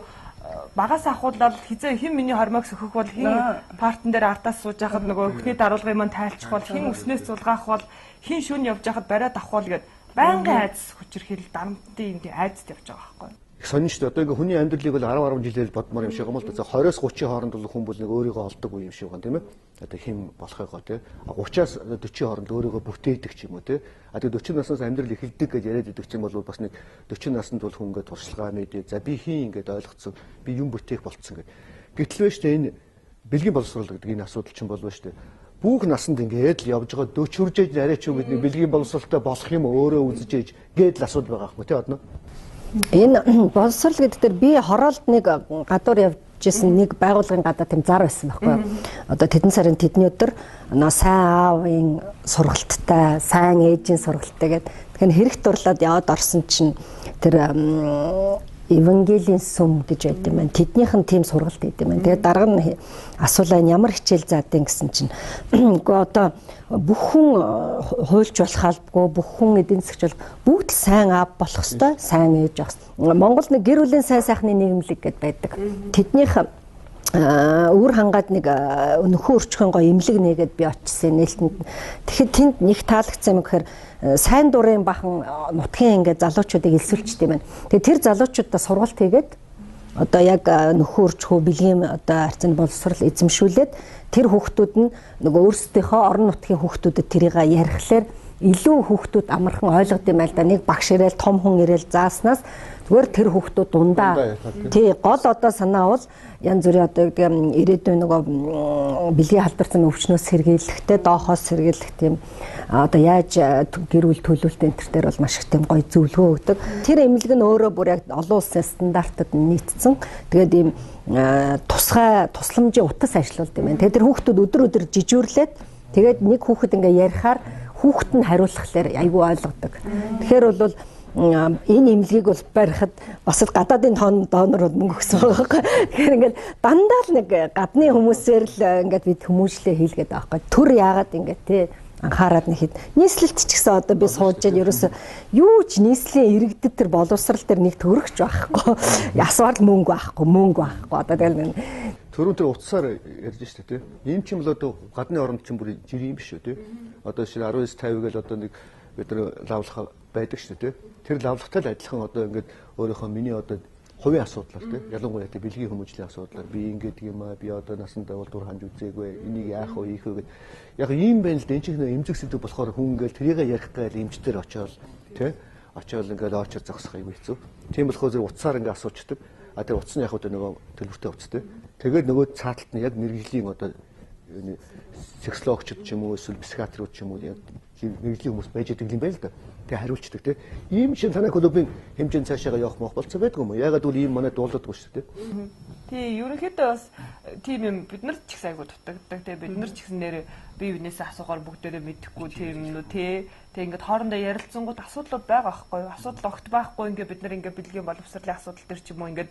багаас ахуулаад хизээ хэн миний хормойг сөхөх бол хэн партн дээр артаас сууж яхад нөгөө өхний даруулгын маань тайлчих бол хэн өснөөс зулгаах бол хэн шүн явж яхад бариад авах бол гэд байнгын айдас хүчирхийлэл дарамтын энэ айдас явж байгаа байхгүй. Их сонин шүү дээ. Одоо ингээ хүний амьдралыг бол 10 жилээр бодмоор юм шиг юм л да. 20-с 30-ийн хооронд бол хүн бол нэг өөрийгөө олдог үе юм шиг байна тийм ээ. Одоо хэм болохыгоо тийм. 30-аас 40-ийн хооронд өөрийгөө бүтээдэг ч юм уу тийм. Тэгээд 40 наснаас амьдрал эхэлдэг гэж яриад идэг чинь бол бас нэг 40 наснд бол хүн ингээ туршлагаа мэдээ. За би хийн ингээд ойлгоцсон. Би юм бүтээх болцсон гэдэг. Гэтэл вэ шүү дээ энэ бэлгийн боловсрол гэдэг энэ асуудал чинь болов шүү дээ. Бүх насанд ингээд л явж байгаа 40 хүрчээж арай ч юм гэдэг бэлгийн боловсролтой болох юм өөрөө үзэж ээж гээд л асуудал байгаа юм тийм одно. Энэ боловсрал гэдэг дээр би хороолд нэг гадуур явж исэн нэг байгууллагын гадаа тийм зар байсан байхгүй. Одоо тэдэн сарын тэдний өдөр сайн аавын сургалттай, сайн ээжийн сургалттай гэдэг. Тэгэхээр хэрэг дурлаад яваад орсон чинь тэр Евангелийн сүм гэж байд юм байна. Тэднийх нь тийм сургалт хийдэг юм байна. Тэгээд дарга нь асуулаа ямар хичээл заадیں гэсэн чинь үгүй одоо бүх хүн хуульч болох албагүй, бүх хүн эдийн засгч бүгд сайн аав болох ёстой, сайн ээж байх. Монгол нэг гэр бүлийн сайн сайхны нийгэмлэг гэдээ байдаг. Тэднийх өөр хангаад нэг нөхөн өрчхөн гоё имлэг нэгээд би очсон нээлтэнд. Тэгэхэд тэнд нэг таалагдсан юм гэхээр сайн дурын бахан нутгийн ингээд залуучуудыг элсүүлчихдээ байна. Тэгээ тэр залуучуудаа сургалт хийгээд одоо яг нөхөн өрчхөө бэлгийн одоо харьцан боловсрал эзэмшүүлээд тэр хүүхдүүд нь нөгөө өөрсдийнхөө орон нутгийн хүүхдүүдэд тэрийг ярихлаар илүү хүүхдүүд амархан ойлгод юм байл да. Нэг багш ирээл том хүн ирээл зааснаас зүгээр тэр хүүхдүүд дундаа тий гол одоо санаа бол янз бүрийн одоо ирээдүйн нөгөө бэлгийн халдварсан өвчнөөс сэргийлэхтэй доохоос сэргийлэх тийм одоо яаж гэр бүл төлөвлөлт энэ төр дээр бол маш их тийм гоё зөвлөгөө өгдөг. Тэр эмнэлэг нь өөрөө бүр яг олон улсын стандартад нийцсэн. Тэгээд ийм тусламжийн утас ажиллаулдаг юм байна. Тэгээд тэр хүүхдүүд өдөр жижүүрлээд тэгээд нэг хүүхэд ингээ ярихаар хүүхэд нь хариулахлаар айгүй ойлгодог. Тэгэхээр бол энэ имлэгийг бол барихад бас гадаадын донор мөнгө өгсөн байгаа байхгүй. Тэгэхээр ингээд дандаа л нэг гадны хүмүүсээр л ингээд бид хүмүүжлээ хийлгээд байгаа байхгүй. Төр яагаад ингээд тий анхаарад нэг хэд нийслэлт ч гэсэн одоо би сууж яа ерөөсөө юу ч нийслэлийн иргэдэд тэр боловсрал дээр нэг төрөгч байхгүй. Ясвал мөнгө байхгүй. Одоо тэгэл Төрөн тэр утсаар ярьж штэ тий. Ийм ч юм л одоо гадны оронд ч бүр жирийн биш үү тий. Одоо жишээ 1950 гээл одоо нэг бид нар лавлах байдаг штэ тий. Тэр лавлахтай л адилхан одоо ингээд өөрийнхөө миний одоо хувийн асуудлаар тий. Ялангуяа тий бэлгийн хүмүүжлийн асуудлаар би ингээд юм аа би одоо насандаа бол дур ханж үзээгүй энийг яах вэ хийх вэ гэд яг ийм байна л да. Энд чинь эмзэг сэдв болохоор хүн ингээд тэрийг ярих гээл эмчтэр очоод тий. Очоод ингээд очоор зогсох юм хэцүү. Тийм болохоор зэрэг утсаар ингээд асуучдаг. А тэр утас нь яг одоо нөгөө төлөвтэй утастай. Тэгээд нөгөө цааталт нь яг мэрэгжлийн одоо сексологчд ч юм уу эсвэл психиатрууд ч юм уу яг мэрэгжлийн хүмүүс байж байгаа юм байна л да. Тэгээ хариулцдаг тий. Ийм шин танай клубын хэмжээнд цаашаа явах мох болцоо байдаг юм уу? Ягаад гэвэл ийм манай дуулдаггүй шүү дээ. Тий, ерөнхийдөө бас тийм юм бид нар ч их сайгүй дутагддаг. Тэгээ бид нар ч гэсэн нэр бие биенээсээ асуухаар бүгдээрээ мэдэхгүй тийм юм уу тий. Тэгээ ингээд хоорондоо ярилцсангууд асуудлууд байгаа байхгүй юу? Асуудал огт байхгүй ингээд бид нар ингээд бэлгийн боловсролын асуудал төр ч юм уу ингээд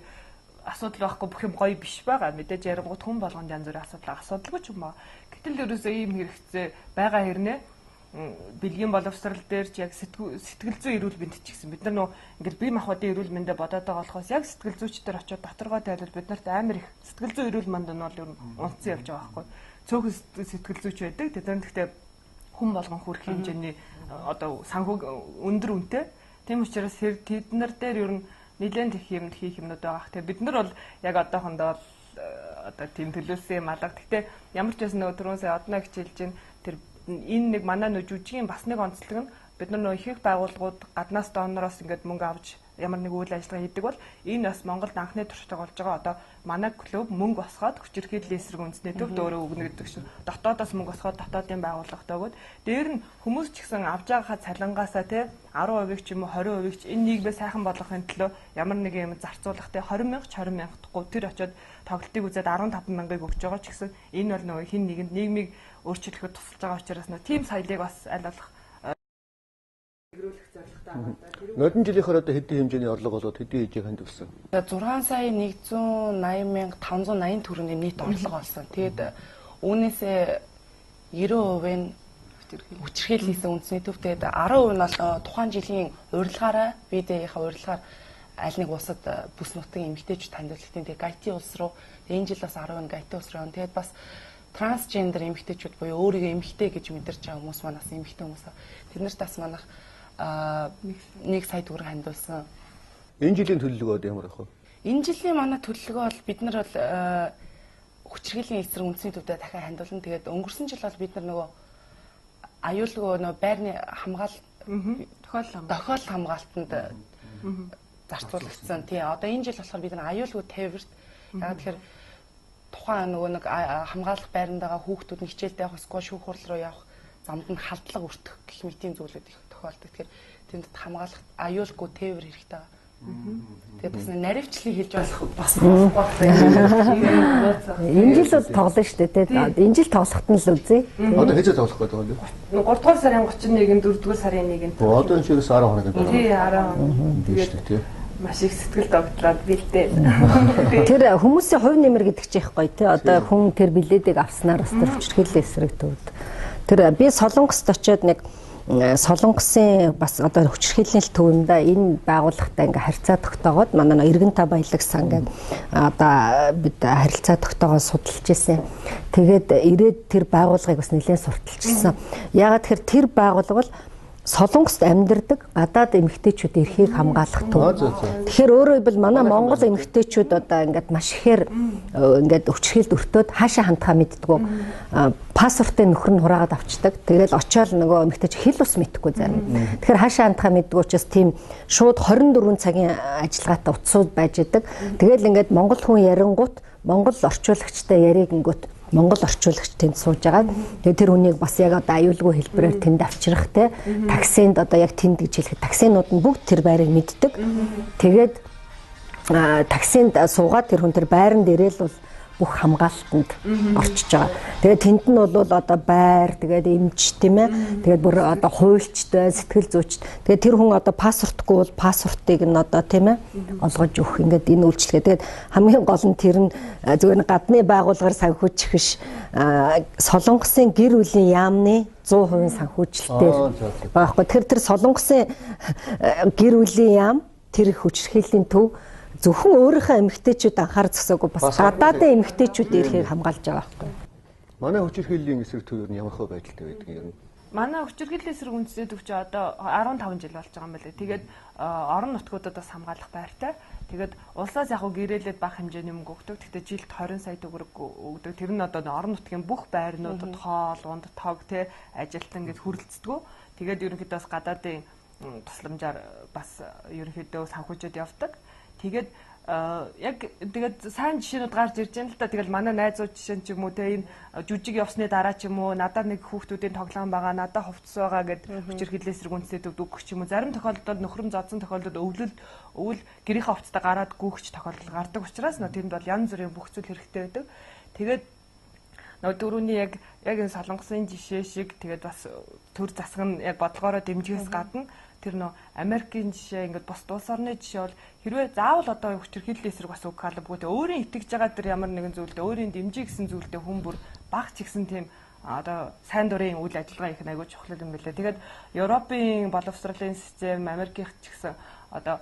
асуудал байхгүй бүх юм гоё биш байгаа. Мэдээж ярангууд хүн болгонд янз бүрийн асуудалгүй ч юм аа. Гэтэл ерөөсөө ийм хэрэгцээ байгаа хэрнээ бэлгийн боловсрал дээр ч яг сэтгэл зүйн эрүүл мэнд ч гэсэн бид нар нөө ингээд бие махбодын эрүүл мэндэ бодоод байгаа болохоос яг сэтгэл зүйчдэр очиод доторгоо тайлбар бид нарт амар их сэтгэл зүйн эрүүл мэнд нь бол ер нь унтсан явж байгаа байхгүй. Цөөхөн сэтгэл зүйч байдаг. Тэгэхээр гэхдээ хүн болгон хүрх хэмжээний одоо санхүү өндөр үнэтэй. Тийм учраас тэд нар дээр ер нь нэлээд их юм хийх юмнууд байгаа. Тэгээ бид нар бол яг одоохондоо одоо тийм төлөвлөсөн юм алга. Гэхдээ ямар ч байсан нөгөө түрүүн сая одноо хичээлж чинь тэр энэ нэг манай нөө жүжигийн бас нэг онцлог нь бид нар нөө их их байгууллагууд гаднаас донороос ингээд мөнгө авч ямар нэг үйл ажиллагаа хийдэг бол энэ бас Монголд анхны туршлагаа болж байгаа. Одоо манай клуб мөнгө босгоод хүчирхийллийн эсрэг үндэсний төвд өөрөө өгнө гэдэг чинь дотоодоос мөнгө босгоод дотоодын байгууллагатай өгөөд дээр нь хүмүүс ч гэсэн авж байгаа цалингаасаа те 10% ч юм уу 20% ч энэ нийгмээ сайхан болгохын төлөө ямар нэг юм зарцуулах те 20,000 ч 20,000 гэхгүй тэр очиод тоглолтыг үзээд 15,000-ыг өгч байгаа ч гэсэн энэ бол нөгөө хин нэгэнд нийгмийг өөрчлөхөд тусалж байгаа учраас нөгөө тим соёлыг бас аль болох Нодон жилийнхаар одоо хэдийн хэмжээний орлого болоод хэдийн ижийг хандвсан? 6 сая 180,580 төгрөгийн нийт орлого олсон. Тэгээд үүнээсээ 90% нь хүчирхийлэл хийсэн үндэсний төв. Тэгээд 10% нь бол тухайн жилийн урилгаараа видеоийнхаа урилгаар аль нэг улсад бүс нутгийн эмэгтэйчүүд танилцуултын тэгээд Гайти улс руу энэ жил бас 10% Гайти улс руу. Тэгээд бас трансгендер эмэгтэйчүүд буюу өөрийгөө эмэгтэй гэж мэдэрч байгаа хүмүүс манаас эмэгтэй хүмүүс. Тэднэрт бас манайх 1 сая төгрөг хандуулсан. Энэ жилийн төлөвлөгөө ямар ах вэ? Энэ жилийн манай төлөвлөгөө бол бид нар бол хүчирхийллийн эсрэг үндэсний төвдөө дахин хандуулна. Тэгээд өнгөрсөн жил бол бид нар нөгөө аюулгүй нөгөө байрны тохиол хамгаалтанд зарцуулагдсан. Тий. Одоо энэ жил болохоор бид нар аюулгүй тээвэрт яагаад тэгэхээр тухайн нөгөө нэг хамгаалах байранд байгаа хүүхдүүд нь хичээлдээ явах, эсвэл шүүх хурал руу явах замд нь халдлага өртөх гэх мэт ийм зүйлүүд их тохиолддог. Тэгэхээр тэнд хамгаалах аюулгүй тээвэр хэрэгтэй байгаа. Тэгээд бас наривчлыг хийж болох бас байхгүй. Энэ жил бол тоглоно шүү дээ тий. Энэ жил тоглохт нь л үзье. Одоо хэзээ тоглох гэдэг вэ? 3 дугаар сарын 31-нд 4 дугаар сарын 1-нд. Одоо энэ чигээс 10 хоног гэдэг. Тий 10. Тэгээд тий. Маш их сэтгэл догтлоод бэлдээ. Тэр хүмүүсийн хувь нэмэр гэдэг чинь их гоё тий. Одоо хүн тэр билетийг авснаар бас тэр хүчирхийллийн эсрэг төвд. Тэр би Солонгост очиод нэг Солонгосын бас одоо хүчирхийллийн төвөндөө энэ байгууллагатай ингээ харьцаа тогтоогоод манай Иргэн та баялаг сан гэдэг одоо бид харилцаа тогтоогоод судалж ирсэн. Тэгээд ирээд тэр байгууллагыг бас нэлээд сурталчилсан. Ягаад тэгэхээр тэр байгууллага бол Солонгост амьдардаг гадаад эмэгтэйчүүд эрхийг хамгаалах төв. Тэгэхээр өөрөөр хэлбэл манай Монгол эмэгтэйчүүд одоо ингээд маш ихээр ингээд хүчирхийлд өртөөд хаашаа хандхаа мэддэггүй. Паспортын нөхөр нь хураагаад авчдаг. Тэгэл очиод нөгөө эмэгтэйч хэл ус мэдхгүй зарим. Тэгэхээр хаашаа хандхаа мэддэггүй учраас тийм шууд 24 цагийн ажиллагаатай утсууд байж идэг. Тэгэл ингээд монгол хүн ярингуут монгол орчуулагчтай ярингуут монгол орчуулагч тэнд сууж байгаа. Тэгээ тэр хүнийг бас яг одоо аюулгүй хэлбэрээр тэнд авчрах те таксинд одоо яг тэнд гэж хэлэхэд таксинууд нь бүгд тэр байрыг мэддэг. Тэгээд таксинд суугаад тэр хүн тэр байран дээрээ л бол бүх хамгаалтанд орчиж байгаа. Тэгээд тэнд нь бол одоо байр, тэгээд эмч тийм ээ. Тэгээд бүр одоо хуульчтай, сэтгэл зүйч. Тэгээд тэр хүн одоо паспортгүй бол паспортыг нь одоо тийм ээ олгож өгөх. Ингээд энэ үйлчлэгээ. Тэгээд хамгийн гол нь тэр нь зүгээр гадны байгууллагаар санхүүжих биш. Солонгосын гэр бүлийн яамны 100% санхүүжилтээр байгаа хгүй. Тэр Солонгосын гэр бүлийн яам тэр хүчирхийллийн төв зөвхөн өөрийнхөө эмэгтэйчүүд анхаар зогсоогүй бас гадаадын эмэгтэйчүүд эрхийг хамгаалж байгаа байхгүй. Манай хүчирхийллийн эсрэг төв нь ямар хөө байдалтай байдаг юм? Манай хүчирхийллийн эсрэг үндэсний төвч одоо 15 жил болж байгаа юм байна лээ. Тэгээд орон нутгуудад бас хамгаалах байртай. Тэгээд улсаас яг гэрээлээд бага хэмжээний мөнгө өгдөг. Гэхдээ жилд 20 сая төгрөг өгдөг. Тэр нь одоо орон нутгийн бүх байрнуудад хоол, унд, тог тэ ажилтан гэж хүрэлцдэг. Тэгээд ерөнхийдөө бас гадаадын тусламжаар бас ерөнхийдөө санхүүжээд явдаг. Тэгээд яг тэгээд сайн жишээнүүд гарч ирж байна л да. Тэгэл манай найзууд жишээ нь ч юм уу те энэ жүжиг явсны дараа ч юм уу надад нэг хүүхдүүдийн тоглоом байгаа, надад хувцас байгаа гэд хүчирхийллийн эсрэг үндэсний төвд өгөх ч юм уу. Зарим тохиолдолд нөхрөн зодсон тохиолдолд өвөл гэрийнхээ хувцастаа гараад гүйгч тохиолдол гардаг учраас тэнд бол янз бүрийн бүх зүйл хэрэгтэй байдаг. Тэгээд нөгөө дөрөвний яг энэ солонгосын жишээ шиг тэгээд бас төр засаг нь яг бодлогоороо дэмжихээс гадна тэр нөө Америкийн жишээ ингээд бус улс орны жишээ бол хэрвээ заавал одоо хүчирхийллийн эсрэг бас үг хаалбгүй те өөрийн итгэж байгаа тэр ямар нэгэн зүйлдээ өөрийн дэмжих гэсэн зүйлдээ хүн бүр баг ч гэсэн тийм одоо сайн дурын үйл ажиллагаа их айгуу чухал юм билээ. Тэгээд Европын боловсролын систем, Америкийн ч гэсэн одоо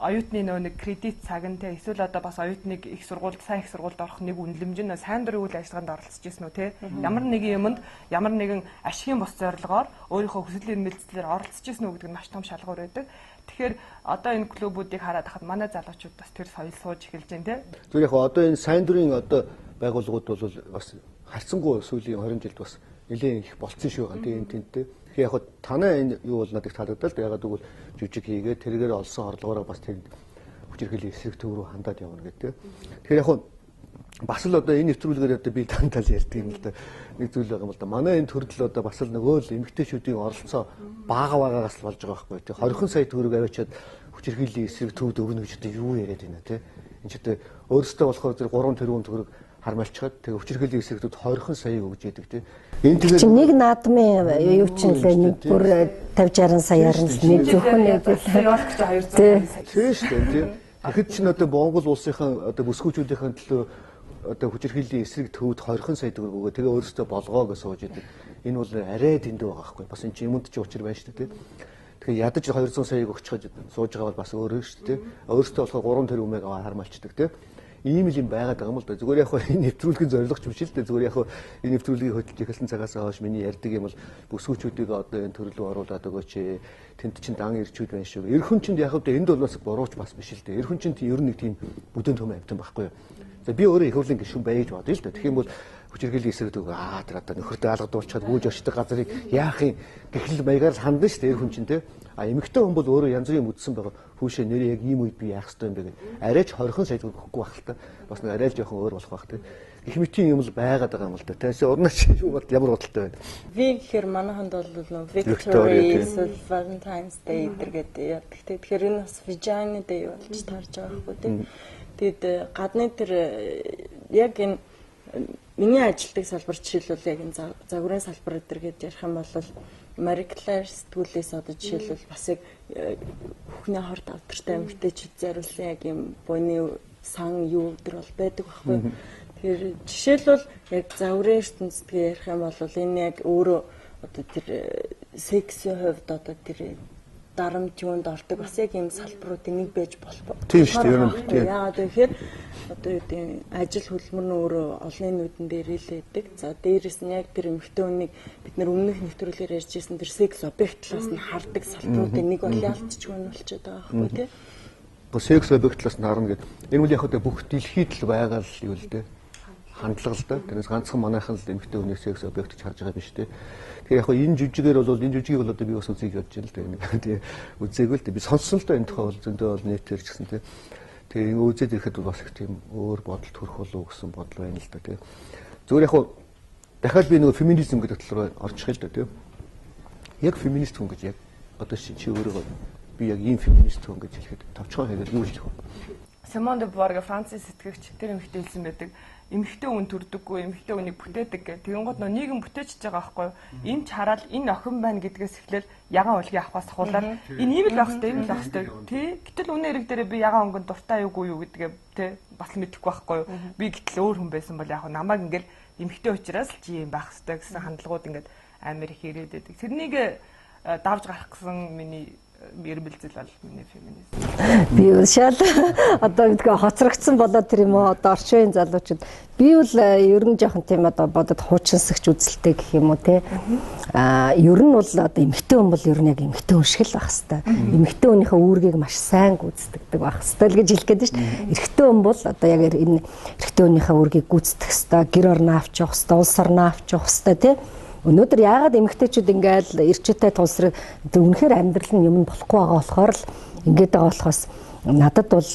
оюутны нэг кредит цаг нь те эсвэл одоо бас оюутныг их сургуульд сайн их сургуульд орох нэг үнэлэмж нь сайн дурын үйл ажиллагаанд оролцож ирсэн үү те ямар нэгэн юмд ямар нэгэн ашигын бус зорилгоор өөрийнхөө хүслийн нэмэлтээр оролцож ирсэн үү гэдэг нь маш том шалгуур байдаг. Тэгэхээр одоо энэ клубүүдийг хараад хахад манай залуучууд бас тэр соёл сууж эхэлж байна те. Зүгээр яг одоо энэ сайн дурын одоо байгууллагууд бол бас харьцангуй сүүлийн 20 жилд бас нэлээд их болцсон шүү гэн тийм тэнтэй. Тэгэхээр яг танай энэ юу бол надад таалагдал ягаад гэвэл жүжиг хийгээд тэргээр олсон орлогоороо бас тэр хүчирхийллийн эсрэг төв рүү хандаад явна гэдэг. Тэгэхээр яг бас л одоо энэ нэвтрүүлгээр одоо би тантал ярьдаг юм л да. Нэг зүйл байгаа юм л да. Манай энэ төрөл одоо бас л нөгөө л эмэгтэйчүүдийн оролцоо бага багаас л болж байгаа байхгүй тий. 20 сая төгрөг аваачаад хүчирхийллийн эсрэг төвд өгнө гэж одоо юу яриад байна те. Энд ч одоо өөрөөсөө болохоор тэр 3 тэрбум төгрөг хармалчаад тэгээ хүчирхийллийн эсрэг төвд 20 сая өгж яадаг те. Энэ тэгээд нэг наадмын юу ч нэлээ нэг бүр 50-60 саяар нь нэг зөвхөн нэг Нью-Йоркч 200 сая. Тийм шүү дээ тийм. Тэгэхэд чинь одоо Монгол улсынхаа одоо бүсгүүчүүдийн төлөө одоо хүчирхийллийн эсрэг төвд 20 сая төгрөг өгөө тэгээ өөрөөсөө болгоо гэж сууж идэг. Энэ бол арай дэндүү байгаа байхгүй. Бас энэ чинь юмд чи учир байна шүү дээ тийм. Тэгэхээр ядаж 200 саяг өгчхөж сууж байгаа бол бас өөрөө шүү дээ. Өөрөөсөө болохоор 3 тэрбумыг хармалчдаг тийм. Ийм л юм байгаад байгаа юм л да. Зүгээр яг энэ нэвтрүүлгийн зорилго ч биш л дээ. Зүгээр яг энэ нэвтрүүлгийг хөтлөж эхэлсэн цагаас хойш миний ярьдаг юм бол бүсгүүчүүдийг одоо энэ төрлөө оруулаад өгөөч. Тэнд чинь дан ирчүүд байна шүү. Эр хүн чинь яг энд бол бас бурууч бас биш л дээ. Эр хүн чинь ер нь нэг тийм бүдүүн төмөн амтан байхгүй юу. За би өөрөө их хөвлийн гишүүн байж бодъё л да. Тэгэх юм бол хүчирхийллийн эсрэг төг тэр одоо нөхөртөө алгадуулчаад гүйж очдог газрыг яахын гэхэл маягаар хандна шүү дээ эр хүн чинь те. А эмэгтэй хүн бол өөрөө янз бүрийн үдсэн байгаа. Хүүшээ нэрээ яг ийм үед би яах ёстой юм бэ гэдэг. Арайч 20 сая төгрөг өгөхгүй байх л та. Бас нэг арай л жоохон өөр болох байх те. Их мэтийн юм л байгаад байгаа юм л да. Тэсээ урнаач юу бод ямар бодолтой байна. Ви гэхээр манайханд бол Victory, Valentine's Day гэдэг яадаг. Тэгэхээр энэ бас Vagina Day болж тарж байгаа байхгүй тийм. Тэгэд гадны тэр яг энэ миний ажилтдаг салбар жишээлбэл яг энэ загварын салбар өдр гэж ярих юм бол Marie Claire сэтгүүлээс одоо жишээлбэл бас яг бүхний хорт авдартай эмэгтэйчүүд зариулсан яг юм буйны сан юу өдр бол байдаг байхгүй. Тэгэхээр жишээлбэл яг загварын ертөнцийн ярих юм бол энэ яг өөрөө одоо тэр сексийн хувьд одоо тэр дарамт юунд ордог бас яг юм салбаруудын нэг байж болох. Тийм шүү дээ. Ер нь тийм. Яагаад гэхээр одоо юу гэдэг ажил хөдөлмөр нь өөрөө олонний нүдэн дээр илээдэг. За дээрэс нь яг тэр эмэгтэй хүнийг бид нар өмнөх нэвтрүүлгээр ярьж ирсэн тэр секс объектлаас нь хардаг салбаруудын нэг бол ялцчих нь болчиход байгаа байхгүй тий. Секс объектлаас нь харна гэдэг. Энэ үл яг одоо бүх дэлхийд л байгаа л юу л дээ. Хандлага л да. Тэрнээс ганцхан манайхан л эмэгтэй хүнийг секс объект гэж харж байгаа биш тий. Тэгэхээр яг энэ жүжигээр бол энэ жүжигийг бол одоо би бас үзье гэж бодож байна л да. Тэгээ үзээгүй л дээ. Би сонссон л да энэ тухай бол зөндөө бол нэтээр ч гэсэн тий. Тэгээ ингэ үзээд ирэхэд бас их тийм өөр бодолд хүрэх болов гэсэн бодол байна л да тий. Зүгээр яг дахиад би нөгөө феминизм гэдэг тал руу орчих л да тий. Яг феминист хүн гэж яг одоо чи өөрөө би яг ийм феминист хүн гэж хэлэхэд товчхон хэлээд юу хэлэх вэ? Simone de Beauvoir Францын сэтгэгч тэр эмэгтэй хэлсэн байдаг. Эмэгтэй хүн төрдөггүй, эмэгтэй хүнийг бүтээдэг гэх. Тэгэнгუთ нөө нийгэм бүтээчихэж байгаа байхгүй юу? Энд хараад энэ охин байна гэдгээс эхлээл ягаан өлгийн авахаас хуулаад энэ ийм л байх хэрэгтэй, ийм л байх хэрэгтэй. Тий. Гэтэл үнэ хэрэг дээр би ягаан өнгөнд дуртай юугүй юу гэдгээ тий бас мэдэхгүй байхгүй юу? Би гэтэл өөр хүн байсан бол яг намайг ингээл эмэгтэй учраас л чи юм байх хэрэгтэй гэсэн хандлагууд ингээд амар их ирээд байдаг. Тэрнийг давж гарах гэсэн миний мэрбэлзэл бол миний феминизм. Би шал одоо бидгээ хоцрогдсон болоод тэр юм уу одоо орчин үеийн залуучууд би бол ер нь жоохон тийм одоо бодод хуучинсагч үзэлтэй гэх юм уу те ер нь бол одоо эмэгтэй хүн бол ер нь яг эмэгтэй хүн шиг л байх хэвээр эмэгтэй хүнийхээ үүргийг маш сайн гүйцэтгэдэг байх хэвээр л гэж хэлэх гээд шүү дээ. Эрэгтэй хүн бол одоо яг энэ эрэгтэй хүнийхээ үүргийг гүйцэтгэх хэвээр гэр орноо авч явах хэвээр улс орноо авч явах хэвээр те. Өнөөдөр яагаад эмэгтэйчүүд ингээл эрчтэй тулсраг үнэхээр амьдрал нь юм болохгүй байгаа болохоор л ингээд байгаа болохоос надад бол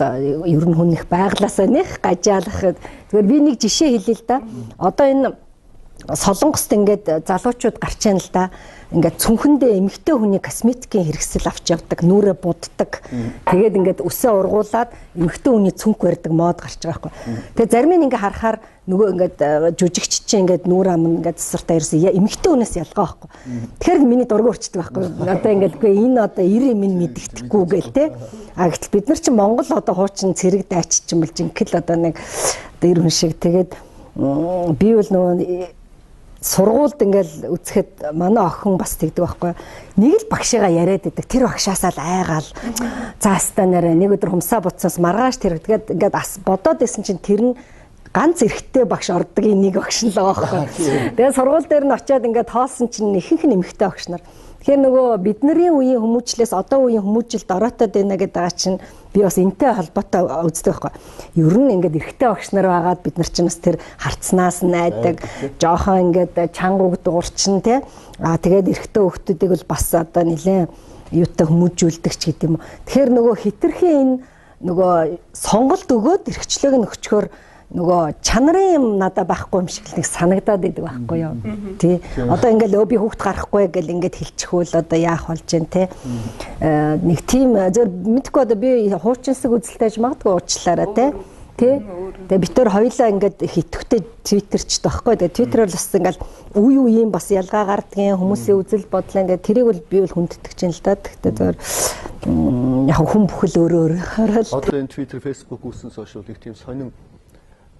ер нь хүнийх байглаасаа нэх гажаалах. Тэгэхээр би нэг жишээ хэлье л да. Одоо энэ Солонгост ингээд залуучууд гарч яана л да. Ингээд цүнхэндээ эмэгтэй хүний косметикийн хэрэгсэл авч явдаг, нүрээ буддаг. Тэгээд ингээд үсээ ургуулад эмэгтэй хүний цүнх барьдаг мод гарч байгаа байхгүй. Тэгээд зарим нь ингээд харахаар нөгөө ингээд жүжигч чинь ингээд нүур ам ингээд засвартаа ирсэн эмэгтэй хүнээс ялгаа байхгүй. Тэгэхээр миний дургүй өрчдөг байхгүй. Одоо ингээд үгүй энэ одоо 90 минь мэддэхгүй гээл те. А гэтэл бид нар чинь Монгол одоо хуучин цэрэг дайч чинь бол жинхэл одоо нэг дээр хүн шиг тэгээд би бол нөгөө сургуульд ингээл үзэхэд манай охин бас тэгдэг байхгүй. Нэг л багшигаа яриад идэг. Тэр багшаасаа л айгаал. Заастанараа нэг өдөр хумсаа буцсаас маргааш тэр тэгээд ингээд бодоод исэн чинь тэр нь ганц эрэгтэй багш ордгийн нэг багш л байгаа байхгүй. Тэгээд сургууль дээр нь очиод ингээд тоосон чинь ихэнх нэмэгтэй багш нар. Тэгэхээр нөгөө бидний үеийн хүмүүжлээс одоо үеийн хүмүүжилд оройтод байна гэдэг байгаа чинь би бас энтэй холбоотой үздэг байхгүй. Ер нь ингээд эрэгтэй багш нар байгаад бид нар чинь бас тэр харцнаас найдаг, жоохон ингээд чанга өгдөг урчин тий. Тэгээд эрэгтэй хүүхдүүдийг бол бас одоо нэлээд юутай хүмүүжүүлдэг ч гэдэг юм. Тэгэхээр нөгөө хитрхийн энэ нөгөө сонголт өгөөд эрхчлөөг нь өчгөр нөгөө чанарын юм надад байхгүй юм шиг л нэг санагдаад идэг байхгүй юу. Тий. Одоо ингээл би хүүхд гарахгүй гэл ингээд хэлчихвэл одоо яах болж гэн те. Нэг тийм зөв мэдгүй одоо би хуучинсаг үзэлтэйж магадгүй уучлаарай те. Тий. Тэгээ бид төр хоёлаа ингээд хитвэтэй твиттерчд байхгүй. Тэгээ твиттерээр бас ингээд үе үеийн бас ялгаа гардгийн хүмүүсийн үзэл бодлоо ингээд тэрийг бол би бол хүнддэг чинь л да. Тэгтээ зөвөр яг хүн бүхэл өөрөө өөрөө. Одоо энэ твиттер, фейсбુક үүссэн сошиал их тийм сонин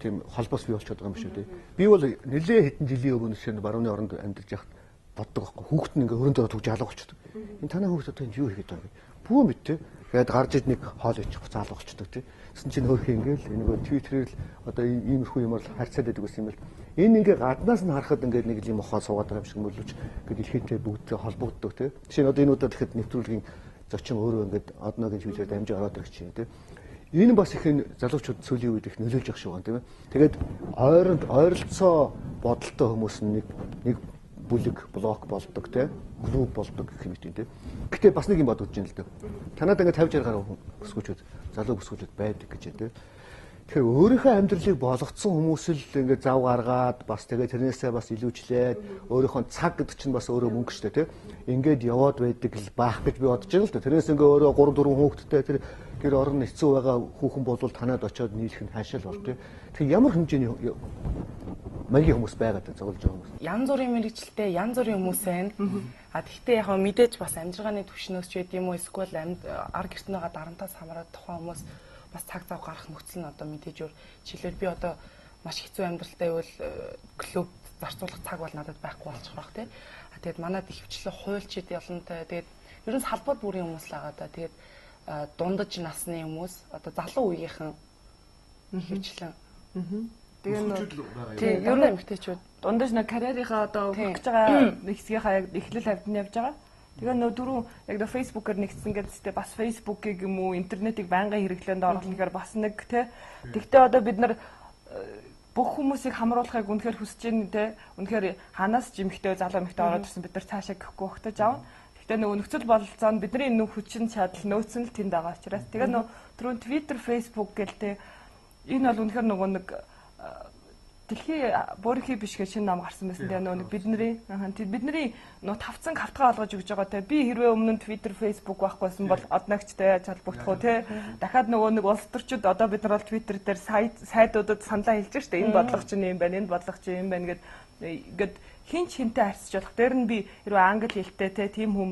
тийм холбоос бий болчиход байгаа юм шүү дээ. Би бол нэлээд хэдэн жилийн өмнө шинэ барууны оронд амьдарч яхад боддог байхгүй. Хүүхэд нь ингээ өрөөндөө түгж алга болчихдог. Энэ танай хүүхэд одоо юу хийгээд байгаа юм? Бүү мэд те. Тэгээд гарч ид нэг хоол ич хуцаалга болчихдог те. Тэсэн чинь хөрх ингээл энэ нөгөө твиттерээр л одоо иймэрхүү юмар харьцаад байдаг гэсэн юм л. Энэ ингээ гаднаас нь харахад ингээ нэг юм ухаан суугаад байгаа юм шиг мөлөж ингээд илхийтэй бүгдээ холбогддог те. Жишээ нь одоо энэ удаа тэгэхэд нэвтрүүлгийн зочин өөрөө ингээд одногийн чиглэлээр дамжиж ороод ирэх чинь те. Энэ бас их залуучууд сүүлийн үед их нөлөөлж явах шиг байна тийм ээ. Тэгээд ойролцоо бодолтой хүмүүс нэг бүлэг блок болдог тийм клуб болдог гэх юм тийм тийм. Гэтэ бас нэг юм бодож байна л дээ. Танад ингээд 50 60 гаруй өсгөөчүүд залуу өсгөөчүүд байдаг гэж тийм. Тэгэхээр өөрийнхөө амьдралыг болгоцсон хүмүүс л ингээд зав гаргаад бас тэгээд тэрнээсээ бас илүүчлээд өөрийнхөө цаг гэдэг чинь бас өөрөө мөнгө шүү дээ тийм. Ингээд яваад байдаг л баах гэж би бодож байгаа л дээ. Тэрнээс ингээ өөрөө 3 4 хүүхэдтэй тэр гэр орон хэцүү байгаа хүүхэн болвол танад очиод нийлэх нь хаашаал бол тийм. Тэгэхээр ямар хэмжээний маягийн хүмүүс байгаад зоглож байгаа хүмүүс. Янз бүрийн мэрэгчлээ, янз бүрийн хүмүүс байна. А тэгтээ яг мэдээж бас амжиргааны түвшнөөс ч гэдэг юм уу эсвэл ар гертнээгаа дарамтаас хамаарат тухайн хүмүүс бас цаг зав гарах нөхцөл нь одоо мэдээж өөр. Жишээлбэл би одоо маш хэцүү амьдралтай байвал клуб зарцуулах цаг бол надад байхгүй болчих واخ тий. А тэгээд манад их хвчлээ хуульчид ялантай. Тэгээд ерөн салбар бүрийн хүмүүс л байгаа да. Тэгээд дундаж насны хүмүүс одоо залуу үеийнхэн хвчлэн. Тэгээ ер нь эмэгтэйчүүд дундаж нэг карьерийнхаа одоо өгөх гэж байгаа нэг хэсгийнхаа яг эхлэл хавьд нь явж байгаа. Тэгээ нөө дөрөв яг до фейсбүүкээр нэгдсэн гэдэгтэй бас фейсбүүкийг юм уу интернетийг байнгын хэрэглээнд оруулахаар бас нэг те. Тэгтээ одоо бид нар бүх хүмүүсийг хамруулахыг үнэхээр хүсэж байна те. Үнэхээр ханаас ч эмэгтэй залуу эмэгтэй ороод ирсэн бид нар цаашаа гэхгүй хөхтөж аав. Тэгтээ нөгөө нөхцөл бололцоонд бидний энэ хүчин чадал нөөц нь л тэнд байгаа учраас тэгээ нөө түрүүн Twitter, Facebook гэлтэй энэ бол үнэхээр нөгөө нэг дэлхийн бүрхий биш гэж шинэ ном гарсан байсан. Тэгээ нөгөө бидний нөгөө тавцан хавтгаа олгож өгч байгаа те. Би хэрвээ өмнө нь Twitter, Facebook байхгүй байсан бол одноогчтой холбогдох уу те. Дахиад нөгөө нэг улс төрчид одоо бид нар бол Twitter дээр сайдуудад саналаа хэлж штэ. Энэ бодлого чинь юм байна, энэ бодлого чинь юм байна гэд хин ч хинтэй харьцаж болох. Дээр нь би хэрвээ англи хэлтэй те тийм хүм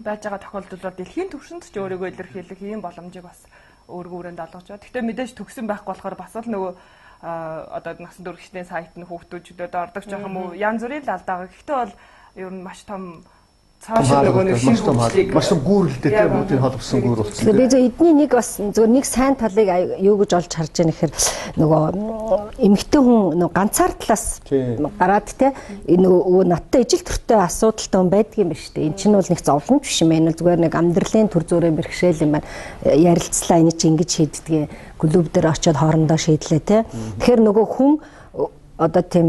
байж байгаа тохиолдолд дэлхийн түвшинд ч өөрийгөө илэрхийлэх ийм боломжийг бас өөргөө өрөөнд олгож байгаа. Гэхдээ мэдээж төгсөн байхгүй болохоор бас л нөгөө одоо насан туршидын сайт нь хүүхдүүчдэд ордог ч юм уу янз бүрийн л алдаа. Гэхдээ бол ер нь маш том цааш нөгөө нэг шинэ хөгжлийг маш том гүүрэлтэй тийм бүгдийн холбосон гүүр болсон. Би зөв эдний нэг бас зөв нэг сайн талыг юу гэж олж харж байгаа нэхэр нөгөө эмэгтэй хүн нөгөө ганцаар талаас гараад те нөгөө надтай ижил төртэй асуудалтай хүн байдгийн байна шүү дээ. Эн чинь бол нэг зовлон биш юм байна. Зүгээр нэг амьдралын төр зүрээ бэрхшээл юм байна. Ярилцлаа энэ чинь ингэж шийддэг. Клуб дээр очиод хоорондоо шийдлээ те. Тэгэхээр нөгөө хүн одоо тийм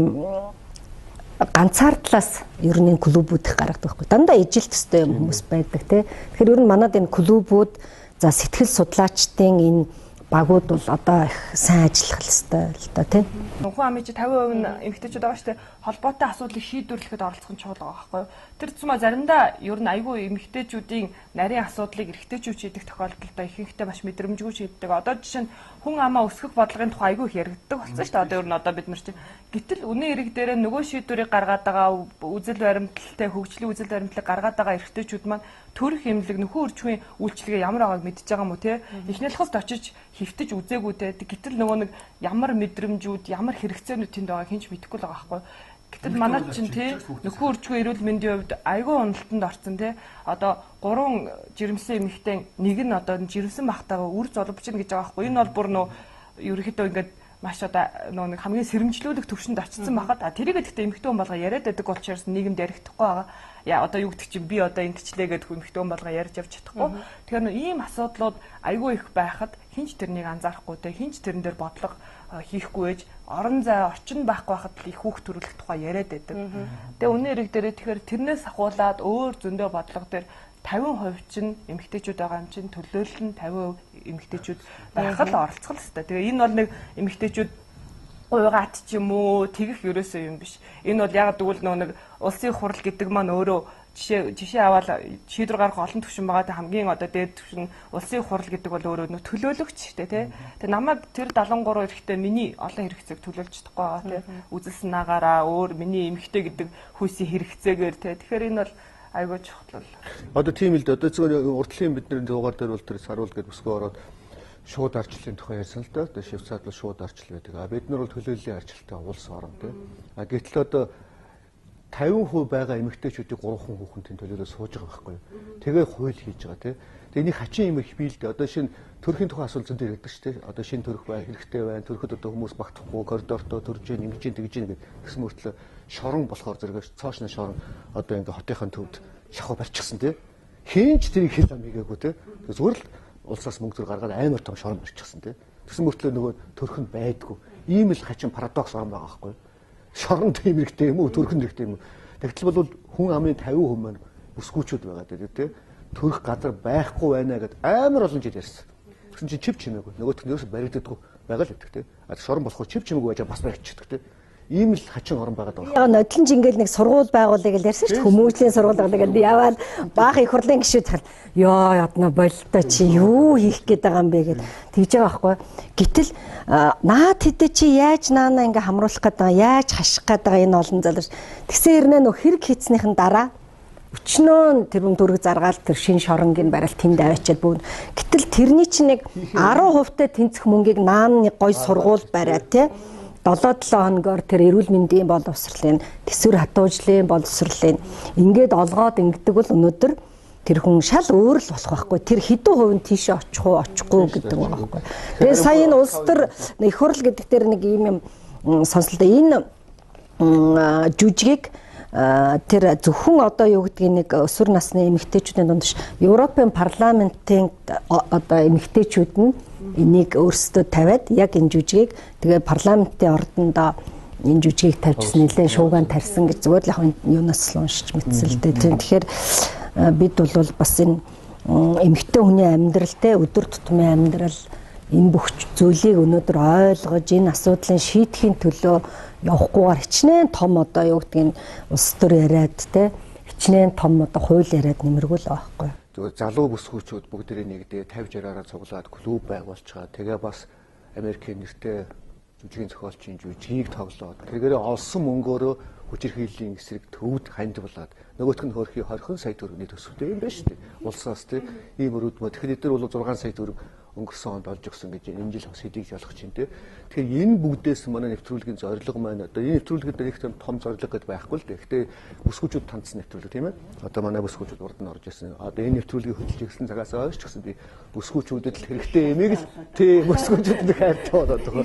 ганцаар талаас ер нь клубүүд их гаргадаг байхгүй. Дандаа ижил төстэй хүмүүс байдаг тий. Тэгэхээр ер нь манад энэ клубүүд за сэтгэл судлаачдын энэ багууд бол одоо их сайн ажиллах хэрэгтэй л да тий. Хүн амын чи 50% нь эмэгтэйчүүд байгаа шүү дээ. Холбоотой асуудлыг шийдвэрлэхэд оролцох нь чухал байгаа байхгүй юу? Тэр цума заримдаа ер нь айгүй эмэгтэйчүүдийн нарийн асуудлыг эрэгтэйчүүд шийдэх тохиолдолд ихэнхдээ маш мэдрэмжгүй шийддэг. Одоо жишээ нь хүн амаа өсгөх бодлогын тухай айгүй их яригддаг болсон шүү дээ. Одоо ер нь одоо бид нар чинь гэтэл үнэн эрэг дээр нөгөө шийдвэрийг гаргаад байгаа үзэл баримталтай хөгжлийн үзэл баримтлалыг гаргаад байгаа эрэгтэйчүүд маань төрөх эмнэлэг нөхөн үржихийн үйлчлэгээ ямар байгааг мэдж байгаа мó те эхнэлхэст очиж хөвтөж үзээгүй те гэтэл нөгөө нэг ямар мэдрэмжүүд ямар хэрэгцээнүүд тэнд байгааг хинч мэдэхгүй л байгаа байхгүй. Гэтэл манайд чинь те нөхөн үржихийн эрүүл мэндийн хувьд айгүй уналтанд орсон те одоо 3 жирэмсэн эмэгтэй нэг нь одоо жирэмсэн бахтагаа үр золбож гин гэж байгаа байхгүй. Энэ бол бүр нөө ерөөхдөө ингээд маш одоо нэг хамгийн сэрэмжлүүлэх төвшөнд очсон байхад тэрийг гэхдээ эмэгтэй хүн болго яриад байдаг учраас нийгэмд ярихдаггүй байгаа. Яа одоо юу гэдэг чинь би одоо ингэчлээ гэдэг эмэгтэй хүн болго ярьж явж чадахгүй. Тэгэхээр ийм асуудлууд айгүй их байхад хинч тэрнийг анзаарахгүй те хинч тэрэн дээр бодлого хийхгүй ээж орон зай орчин байхгүй байхад л их хүүхд төрүүлэх тухай яриад байдаг. Тэгээ үнэн эрэг дээрээ тэгэхээр тэрнээс ахуулаад өөр зөндөө бодлого дээр 50% чинь эмэгтэйчүүд байгаа юм чинь төлөөлөл нь 50% эмэгтэйчүүд байх л оролцох л хэвээр. Тэгээ энэ бол нэг эмэгтэйчүүд уйгаат ч юм уу тэгэх ерөөсөө юм биш. Энэ бол яг тэгвэл нэг улсын хурал гэдэг маань өөрөө жишээ аваад шийдвэр гаргах олон түвшин байгаа. Тэ хамгийн одоо дээд түвшин улсын хурал гэдэг бол өөрөө нөө төлөөлөгч тэ. Тэгээ намайг тэр 73 эрэхтэй миний олон хэрэгцээг төлөөлж чадахгүй байгаа тэ. Үзэл санаагаараа өөр миний эмэгтэй гэдэг хүйсийн хэрэгцээгээр тэ. Тэгэхээр энэ бол айгүй чухал. Одоо тийм л дээ. Одоо зөвхөн урдлын бидний дуугаар дээр бол тэр саруул гэдэг бүсгүй ороод шууд арчлалын тухай ярьсан л да. Одоо Швейцард бол шууд арчлал байдаг. Бид нар бол төлөөллийн арчлалтай улс орн тийм. Гэтэл одоо 50% байгаа эмэгтэйчүүдийг 3 хүүхэнтийн төлөөлөө сууж байгаа байхгүй юу. Тэгээ хууль хийж байгаа тийм. Тэгээ энийг хачин юм их бий л дээ. Одоо шинэ төрхийн тухай асуулт зөндөө яригддаг шүү дээ. Одоо шинэ төрөх бай хэрэгтэй байна. Төрөхөд одоо хүмүүс багтахгүй коридортой төрж ийн ингэж ийн тэгж ийн гэсэн мөртлөө шорон болохоор зэрэг цоошны шорон одоо ингээ хотынхын төвд шахуу барьчихсан тийм. Хинч тэрийг хэл ам хийгээгүй тийм. Зүгээр л улсаас мөнгө зур гаргаад амар том шорон барьчихсан тийм. Тэгсэн мөртлөө нөгөө төрөх нь байдгүй. Ийм л хачин парадокс орн байгаа байхгүй юу. Шорон тийм хэрэгтэй юм уу төрхөн хэрэгтэй юм уу. Тэгтэл бол хүн амын 50% маань бүсгүүчүүд байгаа дээ тийм. Төрөх газар байхгүй байна гэдээ амар олон жил ярьсан. Тэгсэн чинь чив чимээгүй. Нөгөөх нь ерөөсөй баригддаггүй байгаа л гэдэг тийм. Шорон болохоор чив чимээгүй байж бас баригдчихдаг тийм. Ийм л хачин орн байгаад байгаа. Яг нодлон жингээл нэг сургууль байгуулъя гэж ярьсан шүү дээ. Хүмүүжлийн сургууль гэдэг яваад баах их хурлын гишүүд тал ёо ядна болтой чи юу хийх гээд байгаа юм бэ гэд тэгж байгаа байхгүй. Гэтэл наад хэдэ чи яаж наана ингээ хамруулах гээд байгаа яаж хаших гээд байгаа энэ олон залууч. Тэгсэн хэрнээ нөх хэрэг хийцнийхэн дараа өчнөө тэрүүн дөрөг заргаал тэр шин шоронгийн барайл тэнд аваачаад бүүн. Гэтэл тэрний чинь нэг 10% та тэнцэх мөнгийг наан нэг гой сургууль бариад те 7-7 хоногор тэр эрүүл мэндийн боловсролын төсвөр хатуужлын боловсролын ингээд олгоод ингэдэг бол өнөөдөр тэр хүн шал өөр л болох байхгүй. Тэр хэдэн хувь нь тийшээ очих уу очихгүй гэдэг байгаа байхгүй. Тэгээ сая энэ улс төр их хурл гэдэг дээр нэг юм сонслоо. Энэ жүжигийг тэр зөвхөн одоо юу гэдгийг нэг өсвөр насны эмэгтэйчүүдийн дунд ш Европын парламентын одоо эмэгтэйчүүд нь энийг өөрсдөө тавиад яг энэ жүжигийг тэгээ парламентын ордондоо энэ жүжигийг тавьчихсан нэлээд шуугаан тарьсан гэж зүгээр л яг юунаас л уншиж мэдсэн л дээ. Тэгэхээр бид бол бас энэ эмэгтэй хүний амьдрал те өдөр тутмын амьдрал энэ бүх зүйлийг өнөөдөр ойлгож энэ асуудлыг шийдэхин төлөө явахгүйгээр хичнээн том одоо юу гэдгийг улс төр яриад те хичнээн том одоо хууль яриад нэмэргүй л байхгүй. Зүгээр залуу бүсгүүчүүд бүгдээрээ нэгдээ 50-60-аараа цуглаад клуб байгуулчихаа. Тэгээ бас Америкийн нэртэй жүжигийн зохиолчийн жүжигийг тоглоод тэргээрээ олсон мөнгөөрөө хүчирхийллийн эсрэг төвд хандвалаад нөгөөх нь хөрхий 20 сая төгрөгийн төсөвтэй юм байна шүү дээ. Улсаас тийм ийм өрөөдмөө. Тэгэхээр эдгээр бол 6 сая төгрөг өнгөрсөн онд олж өгсөн гэж энэ жил бас хэдийж ялах чинь тий. Тэгэхээр энэ бүгдээс манай нэвтрүүлгийн зорилго маань одоо энэ нэвтрүүлгэд нэг том зорилго гэдээ байхгүй л дээ. Гэхдээ бүсгүүчүүд тандсан нэвтрүүлэг тийм ээ. Одоо манай бүсгүүчүүд урд нь орж ирсэн. Одоо энэ нэвтрүүлгийг хөтлж ирсэн цагаас хойш ч гэсэн би бүсгүүчүүдэд л хэрэгтэй эмийг л тий бүсгүүчүүд нэг хайртай болоод байгаа.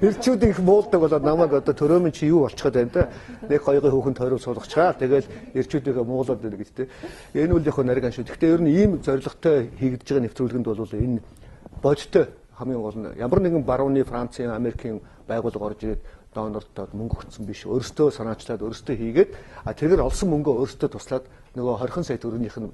Ирчүүдийн их муулдаг болоод намайг одоо төрөөмөн чи юу болчиход байна та. Нэг хоёрын хүүхэн тойрол суулгачаа. Тэгэл ирчүүдийгээ муулаад байна гэж тий. Энэ үл яг нарийн шүү. Гэхдээ ер нь ийм зорилготой хийгдэж байгаа нэвтрүүлгэнд бол энэ бодтой хамгийн гол нь ямар нэгэн барууны Францын, Америкийн байгууллага орж ирээд донордод мөнгө өгсөн биш. Өөрсдөө санаачлаад өөрсдөө хийгээд тэрээр олсон мөнгөө өөрсдөө туслаад нөгөө 20 сая төгрөгийнх нь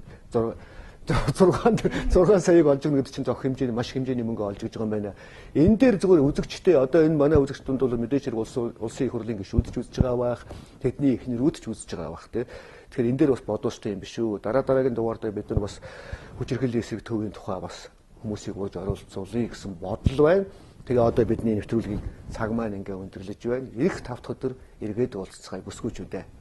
6 саяыг олж өгнө гэдэг чинь зөх хэмжээний маш хэмжээний мөнгө олж өгж байгаа юм байна. Энэ дээр зүгээр үзэгчтэй одоо энэ манай үзэгчдүүд бол мэдээж хэрэг улсын их хурлын гишүүд ч үзэж байгаа байх, тэдний эхнэрүүд ч үзэж байгаа байх тий. Тэгэхээр энэ дээр бас бодууштай юм биш үү. Дараагийн дугаард бид нар бас хүчирхийллийн эсрэг төвийн тухай бас хүмүүсийг ууж оролцуулъя гэсэн бодол байна. Тэгээ одоо бидний нэвтрүүлгийн цаг маань ингээ өндөрлөж байна. Ирэх 5 дахь өдөр эргээд уулзцгаая бүсгүүчүүдээ.